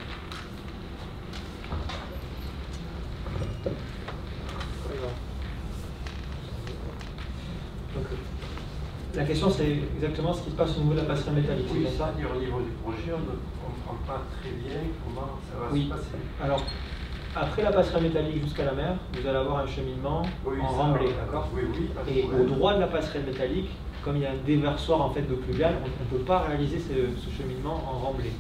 La question c'est exactement ce qui se passe au niveau de la passerelle métallique. Oui, c'est-à-dire au niveau du projet, on ne comprend pas très bien comment ça va se passer. Alors, après la passerelle métallique jusqu'à la mer, vous allez avoir un cheminement en remblai, d'accord? Et au droit de la passerelle métallique, comme il y a un déversoir en fait d'eau pluviale, on ne peut pas réaliser ce cheminement en remblai.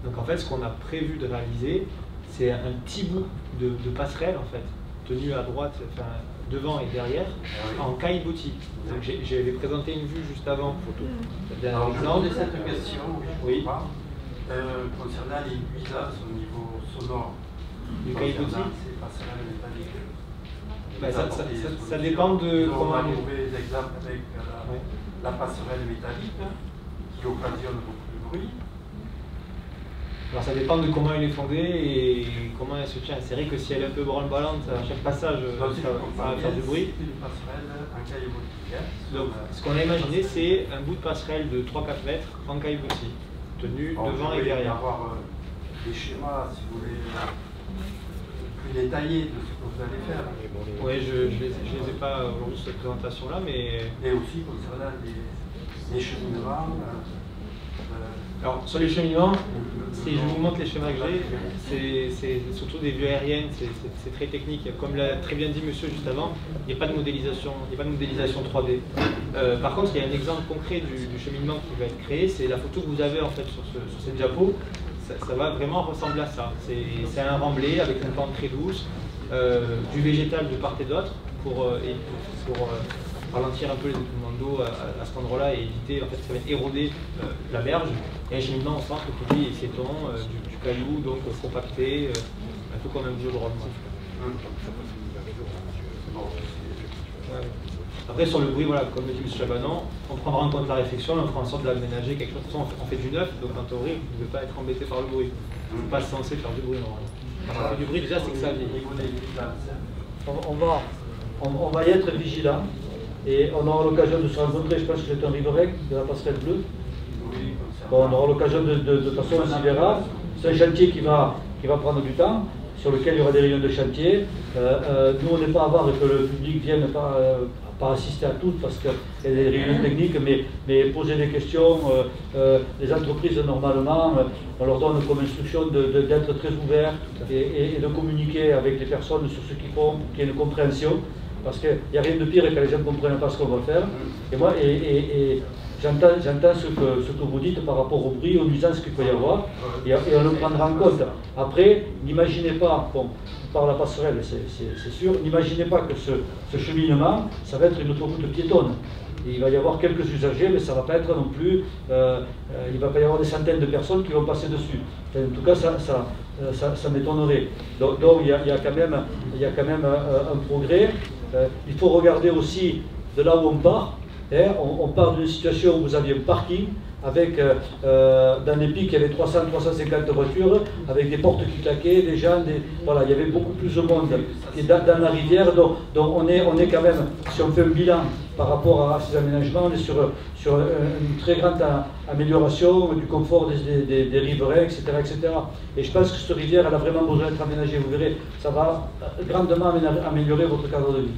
Donc en fait, ce qu'on a prévu de réaliser, c'est un petit bout de passerelle en fait, tenu à droite, enfin, devant et derrière, en caillebotis. Donc j'avais présenté une vue juste avant. Alors je posais cette question, oui. Concernant les nuisances au niveau sonore. Du caillebotis? Ces passerelles métalliques. Ça dépend de comment... On a trouvé des exemples avec la passerelle métallique qui occasionne beaucoup de bruit. Alors ça dépend de comment elle est fondée et comment elle se tient. C'est vrai que si elle est un peu branle-ballante, à chaque passage, ça va faire du bruit. Donc ce qu'on a imaginé, c'est un bout de passerelle de 3-4 mètres en caillebotis, tenu devant et derrière. Avoir des schémas, si vous voulez, plus détaillés de ce que vous allez faire. Oui, je ne les ai pas aujourd'hui sur cette présentation-là, mais... Et aussi concernant les cheminements. Alors, sur les cheminements, si je vous montre les schémas que j'ai, c'est surtout des vues aériennes, c'est très technique. Comme l'a très bien dit monsieur juste avant, il n'y a pas de modélisation, 3D. Par contre, il y a un exemple concret du cheminement qui va être créé, c'est la photo que vous avez en fait sur cette diapo. Ça va vraiment ressembler à ça. C'est un remblai avec une pente très douce, du végétal de part et d'autre pour ralentir un peu les écoulements d'eau à cet endroit-là et éviter, en fait, ça va être éroder la berge. Et un cheminement au centre qui lui s'étend du caillou, donc compacté, un peu comme un violon. Après, sur le bruit, voilà, comme le dit M. Chabanon, on prendra en compte la réflexion, on fera en sorte d'aménager quelque chose. De toute façon, on fait du neuf, donc en théorie, vous ne devez pas être embêté par le bruit. Vous n'êtes pas censé faire du bruit normalement. Quand on fait du bruit, déjà, c'est que ça vieillit. On va y être vigilant. Et on aura l'occasion de se rencontrer, je pense que c'est un riverain de la passerelle bleue. Bon, on aura l'occasion de toute façon, on s'y verra. C'est un chantier qui va prendre du temps, sur lequel il y aura des réunions de chantier. Nous, on n'est pas avare que le public vienne pas assister à toutes, parce qu'il y a des réunions techniques, mais poser des questions. Les entreprises, normalement, on leur donne comme instruction d'être très ouverts et de communiquer avec les personnes sur ce qu'ils font, qu'il y ait une compréhension. Parce qu'il n'y a rien de pire quand les gens ne comprennent pas ce qu'on va faire. Et moi, j'entends ce que vous dites par rapport au bruit, aux nuisances qu'il peut y avoir, et on le prendra en compte. Après, n'imaginez pas, bon, par la passerelle, c'est sûr, n'imaginez pas que ce cheminement, ça va être une autoroute piétonne. Et il va y avoir quelques usagers, mais ça ne va pas être non plus... il ne va pas y avoir des centaines de personnes qui vont passer dessus. En tout cas, ça m'étonnerait. Donc il y a quand même un progrès. Il faut regarder aussi de là où on part. On part d'une situation où vous aviez un parking, avec dans les pics, il y avait 300-350 voitures, avec des portes qui claquaient, des gens, voilà, il y avait beaucoup plus de monde. Et dans la rivière, donc on est quand même, si on fait un bilan par rapport à ces aménagements, on est sur une très grande amélioration du confort des riverains, etc., etc. Et je pense que cette rivière, elle a vraiment besoin d'être aménagée. Vous verrez, ça va grandement améliorer votre cadre de vie.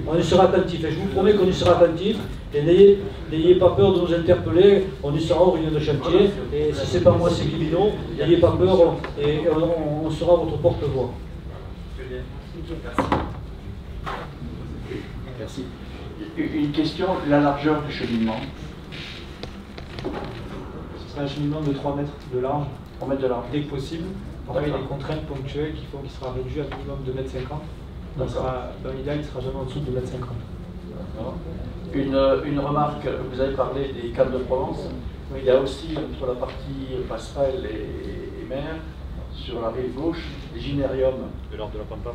On y sera attentif, et je vous promets qu'on y sera attentif, et n'ayez pas peur de nous interpeller, on y sera aux réunions de chantier, et si c'est pas moi, c'est Guimino, n'ayez pas peur, et on sera votre porte-voix. Merci. Une question, la largeur du cheminement. Ce sera un cheminement de 3 mètres de large, 3 mètres de large. Dès que possible. Après, il y a des contraintes ponctuelles qui font qu'il sera réduit à minimum de 2,50 m. Donc dans l'idéal, il sera jamais en dessous de 2,50 m. Une remarque, vous avez parlé des Cannes de Provence. Oui. Il y a aussi, entre la partie passerelle et mer, sur la rive gauche, les gynériums. De l'ordre de la pampa.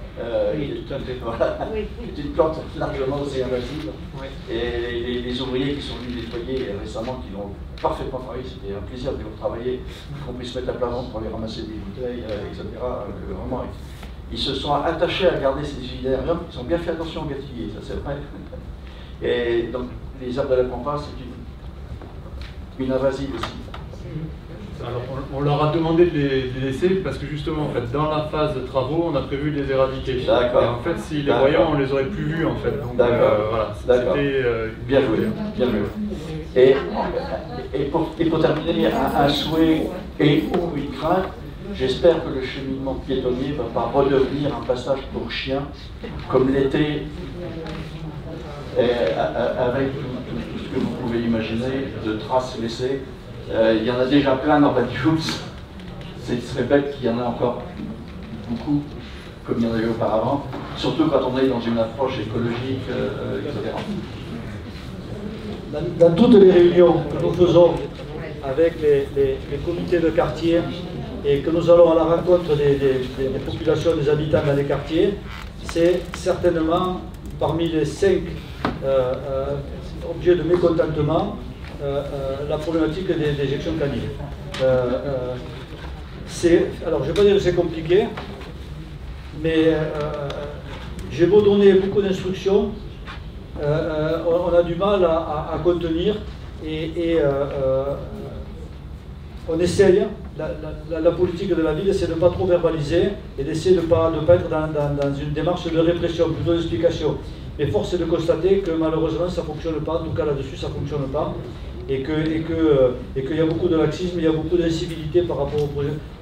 Oui, tout à fait. Voilà. Oui. C'est une plante largement aussi invasive. Oui. Et les ouvriers qui sont venus nettoyer récemment, qui l'ont parfaitement travaillé, c'était un plaisir de les travailler, qu'on puisse mettre à plat ventre pour les ramasser des bouteilles, etc. Vraiment, ils se sont attachés à garder ces gynériums, ils ont bien fait attention au gatillier, ça c'est vrai. Et donc, les herbes de la pampa, c'est une invasive aussi. Alors, on leur a demandé de les laisser parce que justement, en fait, dans la phase de travaux, on a prévu de les éradiquer. D'accord. Et en fait, s'ils les voyaient, on les aurait plus vus en fait. Donc, voilà, c'était bien joué, bien joué. Et pour terminer, un souhait et ou une crainte. J'espère que le cheminement piétonnier ne va pas redevenir un passage pour chiens, comme l'était, avec tout ce que vous pouvez imaginer, de traces laissées. Il y en a déjà plein dans Bad-News. Ce serait bête qu'il y en ait encore beaucoup, comme il y en avait auparavant, surtout quand on est dans une approche écologique, etc. Dans toutes les réunions que nous faisons avec les comités de quartier, et que nous allons à la rencontre des populations, des habitants dans les quartiers, c'est certainement parmi les 5 objets de mécontentement la problématique des éjections canines. Alors je ne vais pas dire que c'est compliqué, mais j'ai beau donner beaucoup d'instructions, on a du mal à contenir et on essaye. La politique de la ville, c'est de ne pas trop verbaliser et d'essayer de ne pas être dans une démarche de répression, plutôt d'explication. Mais force est de constater que malheureusement ça ne fonctionne pas, en tout cas là-dessus ça ne fonctionne pas, et qu'il y a beaucoup de laxisme, il y a beaucoup d'incivilité par rapport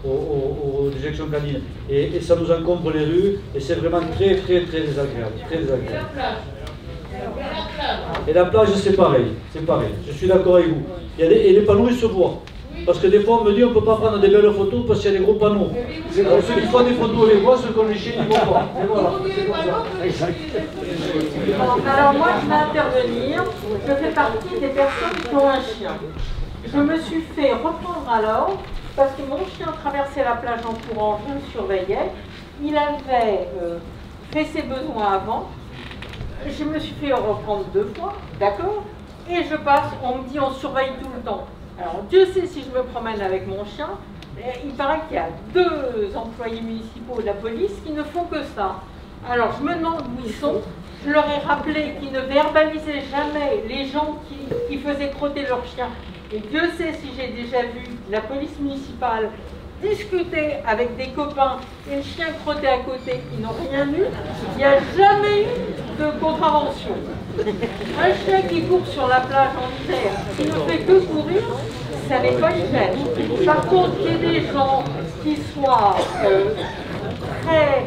aux éjections canines. Et ça nous encombre les rues, et c'est vraiment très désagréable. Très désagréable. Et la plage, c'est pareil, je suis d'accord avec vous. Et les panneaux, ils se voient. Parce que des fois, on me dit on ne peut pas prendre des belles photos parce qu'il y a des gros panneaux. Alors, ceux qui font des photos, les voient, ceux qui ont les chiens, ils ne voient pas. Et voilà. Alors moi, je vais intervenir. Je fais partie des personnes qui ont un chien. Je me suis fait reprendre alors parce que mon chien traversait la plage en courant, je le surveillais. Il avait fait ses besoins avant. Je me suis fait reprendre 2 fois, d'accord? Et je passe, on me dit on surveille tout le temps. Alors Dieu sait si je me promène avec mon chien, il paraît qu'il y a 2 employés municipaux de la police qui ne font que ça. Alors je me demande où ils sont. Je leur ai rappelé qu'ils ne verbalisaient jamais les gens qui faisaient crotter leurs chiens. Et Dieu sait si j'ai déjà vu la police municipale discuter avec des copains et le chien crotté à côté qui n'ont rien eu. Il n'y a jamais eu de contravention. Un chien qui court sur la plage en hiver, qui ne fait que courir, ça n'est pas une gêne. Par contre, qu'il y ait des gens qui soient très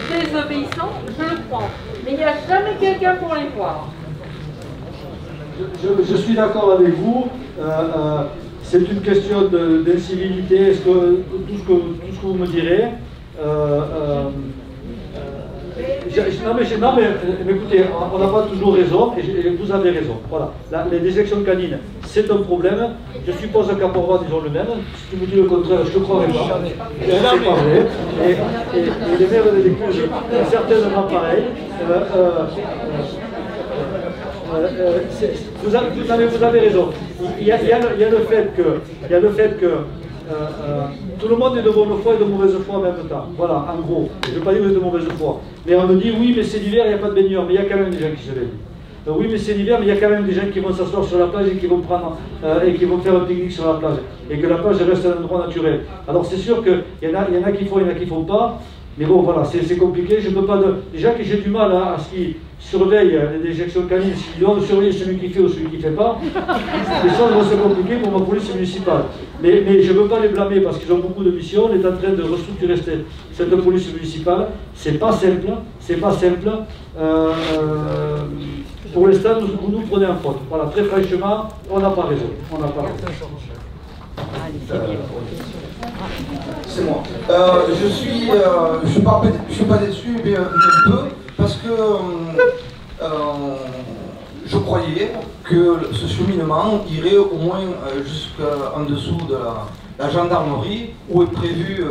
désobéissants, je le crois. Mais il n'y a jamais quelqu'un pour les voir. je suis d'accord avec vous. C'est une question d'incivilité. Est-ce que tout ce que vous me direz. Non, mais écoutez, on n'a pas toujours raison, et vous avez raison. Voilà. Les déjections canines, c'est un problème. Je suppose qu'à Port-Roy, disons le même. Si tu me dis le contraire, je ne te croirais pas. C'est pas vrai. Et les maires des écluses, certainement pareil. Vous avez raison. Il y a le fait que tout le monde est de bonne foi et de mauvaise foi en même temps. Voilà, en gros. Je ne veux pas dire que vous êtes de mauvaise foi. Mais on me dit, oui, mais c'est l'hiver, il n'y a pas de baigneurs. Mais il y a quand même des gens qui se baignent. Oui, mais c'est l'hiver, mais il y a quand même des gens qui vont s'asseoir sur la plage et qui vont prendre et qui vont faire un pique-nique sur la plage. Et que la plage reste un endroit naturel. Alors c'est sûr qu'il y en a qui font, il y en a qui ne font pas. Mais bon, voilà, c'est compliqué. Je peux pas. Déjà que j'ai du mal à ce qu'ils surveillent les déjections canines. S'ils doivent surveiller celui qui fait ou celui qui ne fait pas, les choses vont se compliquer pour ma police municipale. Mais je ne veux pas les blâmer parce qu'ils ont beaucoup de missions. On est en train de restructurer cette police municipale. C'est pas simple. C'est pas simple. Pour l'instant, vous nous prenez en faute. Voilà, très franchement, on n'a pas raison. On n'a pas raison. C'est moi. Je suis pas déçu, mais un peu, parce que je croyais que ce cheminement irait au moins jusqu'en dessous de la gendarmerie, où est prévu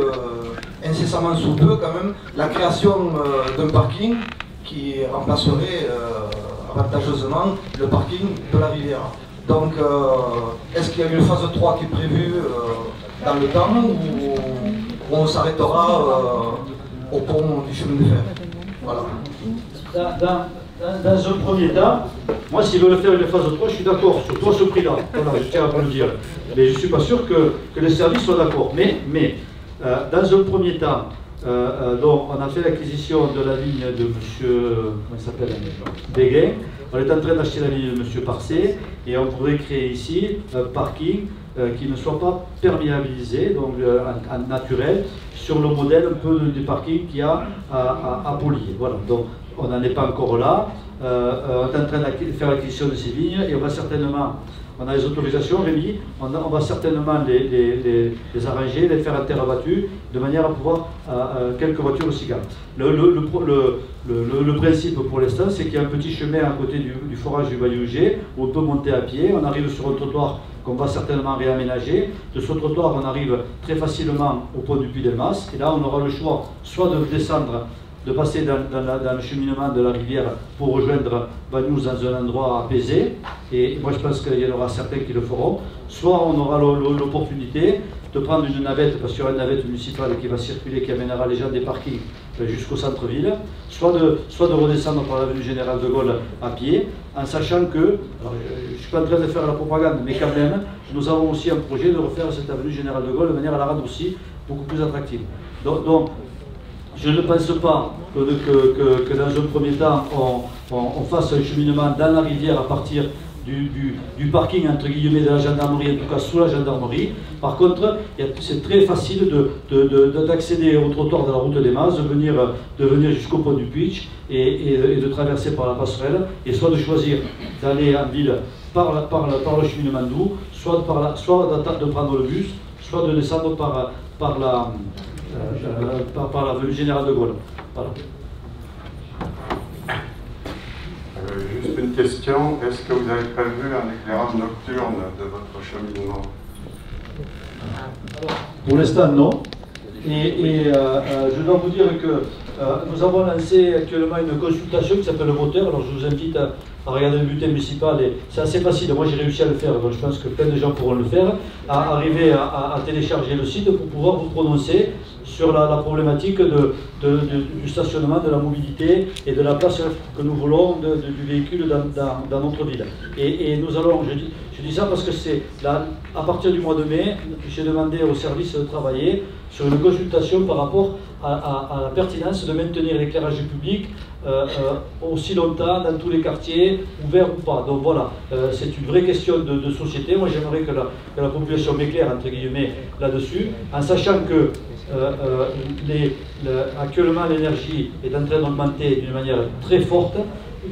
incessamment sous peu quand même la création d'un parking qui remplacerait avantageusement le parking de la rivière. Donc, est-ce qu'il y a une phase 3 qui est prévue dans le temps ou on s'arrêtera au pont du chemin de fer? Voilà. Dans un premier temps, moi s'ils veulent faire une phase 3, je suis d'accord, surtout à ce prix-là. Voilà, je tiens à vous le dire. Mais je ne suis pas sûr que les services soient d'accord. Mais dans un premier temps, donc on a fait l'acquisition de la ligne de M. Comment il s'appelle, Béguin. On est en train d'acheter la ligne de M. Parcé et on pourrait créer ici un parking qui ne soit pas perméabilisé, donc en naturel, sur le modèle un peu du parking qu'il y a à Polier. Voilà, donc on n'en est pas encore là. On est en train de faire l'acquisition de ces lignes et on va certainement, on a les autorisations, Rémi, on va certainement les arranger, les faire en terre battue, de manière à pouvoir quelques voitures aussi grandes. Le principe pour l'instant, c'est qu'il y a un petit chemin à côté du forage du Bayou G, où on peut monter à pied, on arrive sur un trottoir qu'on va certainement réaménager. De ce trottoir, on arrive très facilement au pont du Puy-Delmas, et là on aura le choix soit de descendre, de passer dans le cheminement de la rivière pour rejoindre Bagnouz dans un endroit apaisé, et moi je pense qu'il y en aura certains qui le feront, soit on aura l'opportunité de prendre une navette, parce qu'il y aura une navette municipale qui va circuler, qui amènera les gens des parkings jusqu'au centre-ville, soit de redescendre par l'avenue Général de Gaulle à pied, en sachant que, alors, je ne suis pas en train de faire la propagande, mais quand même, nous avons aussi un projet de refaire cette avenue Général de Gaulle de manière à la rendre aussi beaucoup plus attractive. Donc je ne pense pas que dans un premier temps, on fasse un cheminement dans la rivière à partir du parking, entre guillemets, de la gendarmerie, en tout cas sous la gendarmerie. Par contre, c'est très facile d'accéder au trottoir de la route des Mazes, de venir jusqu'au pont du Puig et de traverser par la passerelle, et soit de choisir d'aller en ville par le cheminement doux, soit de prendre le bus, soit de descendre par l'avenue Général de Gaulle. Voilà. Juste une question, est-ce que vous avez prévu un éclairage nocturne de votre cheminement? Pour l'instant, non. Et je dois vous dire que nous avons lancé actuellement une consultation qui s'appelle le moteur. Alors je vous invite à regarder le bulletin municipal. C'est assez facile, moi j'ai réussi à le faire, donc je pense que plein de gens pourront le faire, à arriver à télécharger le site pour pouvoir vous prononcer sur la problématique du stationnement, de la mobilité et de la place que nous voulons du véhicule dans notre ville. Et nous allons, je dis ça parce que c'est à partir du mois de mai, j'ai demandé au service de travailler sur une consultation par rapport à la pertinence de maintenir l'éclairage du public aussi longtemps dans tous les quartiers, ouverts ou pas. Donc voilà, c'est une vraie question de société. Moi j'aimerais que la population m'éclaire entre guillemets là-dessus, en sachant que actuellement l'énergie est en train d'augmenter d'une manière très forte.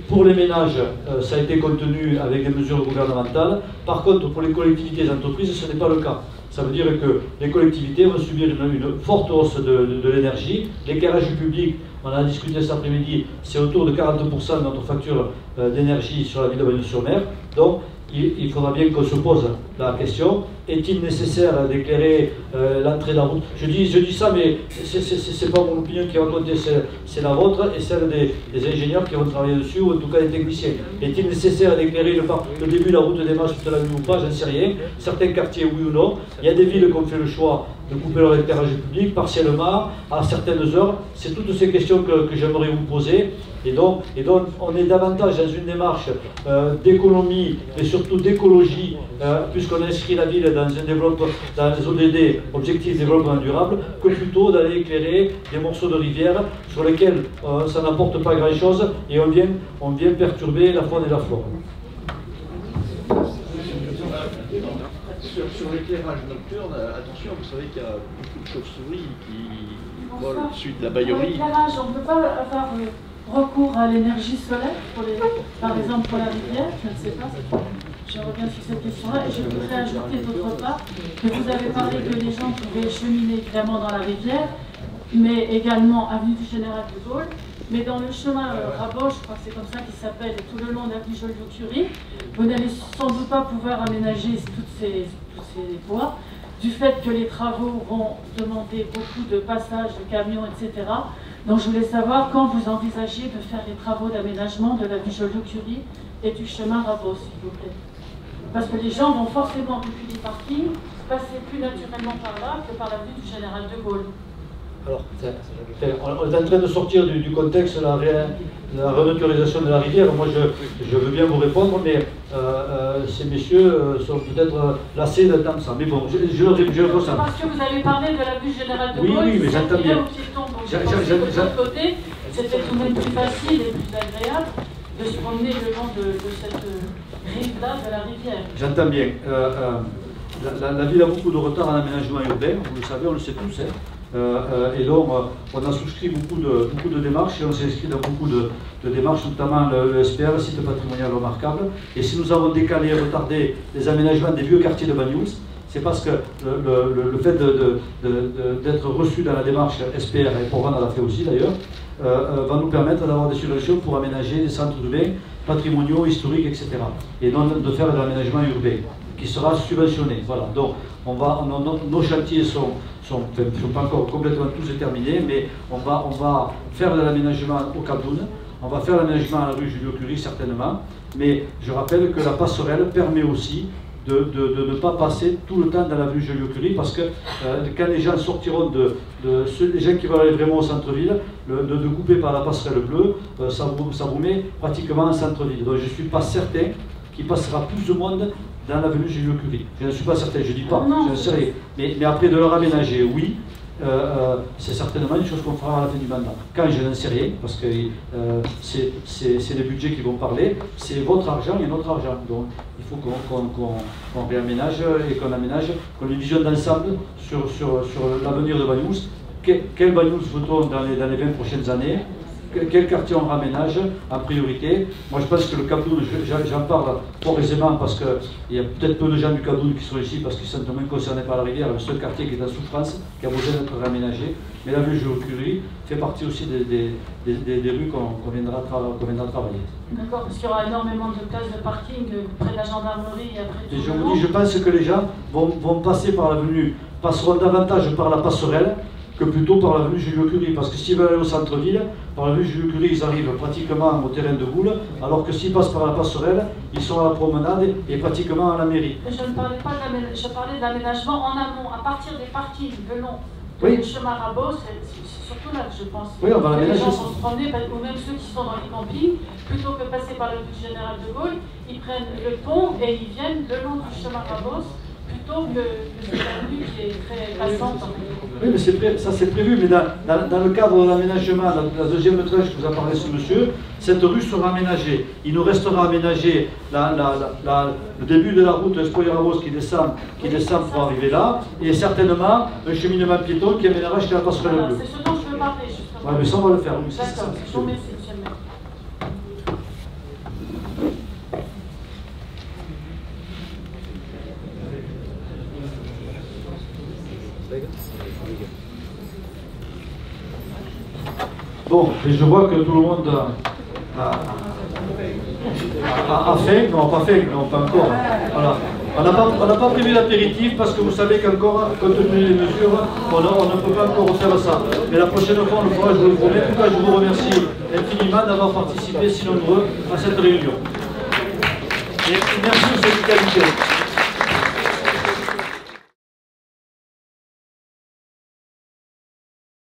pour les ménages, ça a été contenu avec des mesures gouvernementales. Par contre, pour les collectivités et les entreprises, ce n'est pas le cas. Ça veut dire que les collectivités vont subir une forte hausse de l'énergie. L'éclairage public, on en a discuté cet après-midi, c'est autour de 40% de notre facture d'énergie sur la ville de Bagnols-sur-Mer. Donc, il faudra bien qu'on se pose la question, est-il nécessaire d'éclairer l'entrée de la route? Je dis ça, mais c'est pas mon opinion qui va compter, c'est la vôtre et celle des ingénieurs qui vont travailler dessus, ou en tout cas des techniciens. Est-il nécessaire d'éclairer le début de la route des Masses toute la nuit ou pas? J'en sais rien. Certains quartiers, oui ou non. Il y a des villes qui ont fait le choix de couper leur éclairage public partiellement, à certaines heures. C'est toutes ces questions que j'aimerais vous poser. Et donc, on est davantage dans une démarche d'économie et surtout d'écologie, puisqu'on inscrit la ville dans un développement, dans les ODD, Objectifs de développement durable, que plutôt d'aller éclairer des morceaux de rivière sur lesquels ça n'apporte pas grand-chose et on vient perturber la faune et la flore. Sur l'éclairage nocturne, attention, vous savez qu'il y a beaucoup de chauves-souris qui volent au-dessus de la baillerie. L'éclairage, on ne peut pas avoir recours à l'énergie solaire, par exemple pour la rivière, je ne sais pas, je reviens sur cette question-là, et je voudrais ajouter d'autre part que vous avez parlé que les gens pouvaient cheminer évidemment dans la rivière, mais également avenue du Général de Gaulle, mais dans le chemin Rabot, je crois que c'est comme ça qu'il s'appelle, tout le long de l'avenue Joliot-Curie, vous n'allez sans doute pas pouvoir aménager toutes ces voies, du fait que les travaux vont demander beaucoup de passages de camions, etc. Donc je voulais savoir quand vous envisagez de faire les travaux d'aménagement de l'avenue Joliot-Curie et du chemin Rabot, s'il vous plaît. Parce que les gens vont forcément, depuis les parkings, passer plus naturellement par là que par l'avenue du Général de Gaulle. Alors, on est en train de sortir du contexte de la renaturisation de la rivière. Moi, je veux bien vous répondre, mais ces messieurs sont peut-être lassés d'entendre ça. Mais bon, je le ressens. Parce que vous avez parlé de l'avenue Général de Gaulle, oui, mais j'entends bien. De l'autre côté, c'était tout de même plus facile et plus agréable de se promener le long de cette rive-là de la rivière. J'entends bien. La ville a beaucoup de retard en aménagement urbain, vous le savez, on le sait tous. Et donc, on a souscrit beaucoup de démarches et on s'est inscrit dans beaucoup de démarches, notamment le SPR, le site patrimonial remarquable. Et si nous avons décalé et retardé les aménagements des vieux quartiers de Bagnols, c'est parce que le fait d'être reçu dans la démarche SPR, et Provence l'a fait aussi d'ailleurs, va nous permettre d'avoir des subventions pour aménager des centres urbains, patrimoniaux, historiques, etc. Et donc de faire de l'aménagement urbain, qui sera subventionné. Voilà. Donc, nos chantiers sont pas encore complètement tous terminés, mais on va faire de l'aménagement au Cadoun, on va faire l'aménagement à la rue Joliot-Curie certainement, mais je rappelle que la passerelle permet aussi de ne pas passer tout le temps dans la rue Joliot-Curie, parce que quand les gens sortiront les gens qui veulent aller vraiment au centre-ville, de couper par la passerelle bleue, ça vous met pratiquement en centre-ville. Donc je ne suis pas certain qu'il passera plus de monde dans l'avenue Joliot-Curie. Je ne suis pas certain, je ne dis pas, je ne sais rien. Mais après de leur aménager, oui, c'est certainement une chose qu'on fera à la fin du mandat. Quand je n'en sais rien, parce que c'est les budgets qui vont parler, c'est votre argent et notre argent. Donc il faut qu'on réaménage et qu'on aménage, qu'on ait une vision d'ensemble sur l'avenir de Bagnols. Quel Bagnols veut-on dans les 20 prochaines années? Quel quartier on raménage en priorité? Moi je pense que le Cadoun, j'en parle fort aisément parce qu'il y a peut-être peu de gens du Cadoun qui sont ici parce qu'ils sont moins concernés par la rivière, le seul quartier qui est en souffrance, qui a besoin d'être raménagé. Mais la rue Joliot-Curie fait partie aussi des rues qu'on viendra travailler. D'accord, parce qu'il y aura énormément de places de parking près de la gendarmerie et après tout. Et je vous dis, je pense que les gens vont passer par l'avenue, passeront davantage par la passerelle que plutôt par l'avenue Joliot-Curie, parce que s'ils veulent aller au centre-ville, par l'avenue Joliot-Curie, ils arrivent pratiquement au terrain de boule, alors que s'ils passent par la passerelle, ils sont à la promenade et pratiquement à la mairie. Mais je ne parlais pas je parlais de l'aménagement en amont, à partir des parkings le long du chemin Rabot, c'est surtout là que je pense. Oui, on va l'aménager. Les gens vont se promener, ou même ceux qui sont dans les campings, plutôt que passer par le Général de Gaulle, ils prennent le pont et ils viennent le long du chemin Rabot, plutôt que cette avenue qui est très passante. Oui, mais ça c'est prévu, mais dans le cadre de l'aménagement, la deuxième tranche que vous a parlé ce monsieur, cette rue sera aménagée. Il nous restera aménagé le début de la route Espoir-Ramos qui descend pour arriver là, et certainement un cheminement piéton qui amènera jusqu'à la passerelle bleue. C'est ce dont je veux parler, justement. Oui, mais ça on va le faire. D'accord, je vous remercie, monsieur le maire. Bon, et je vois que tout le monde a faim, non pas faim, non pas encore. Voilà. On n'a pas prévu l'apéritif parce que vous savez qu'encore, compte tenu des mesures, on ne peut pas encore faire ça. Mais la prochaine fois, on le fera, je vous le promets. En tout cas, je vous remercie infiniment d'avoir participé si nombreux à cette réunion. Et merci aux syndicats.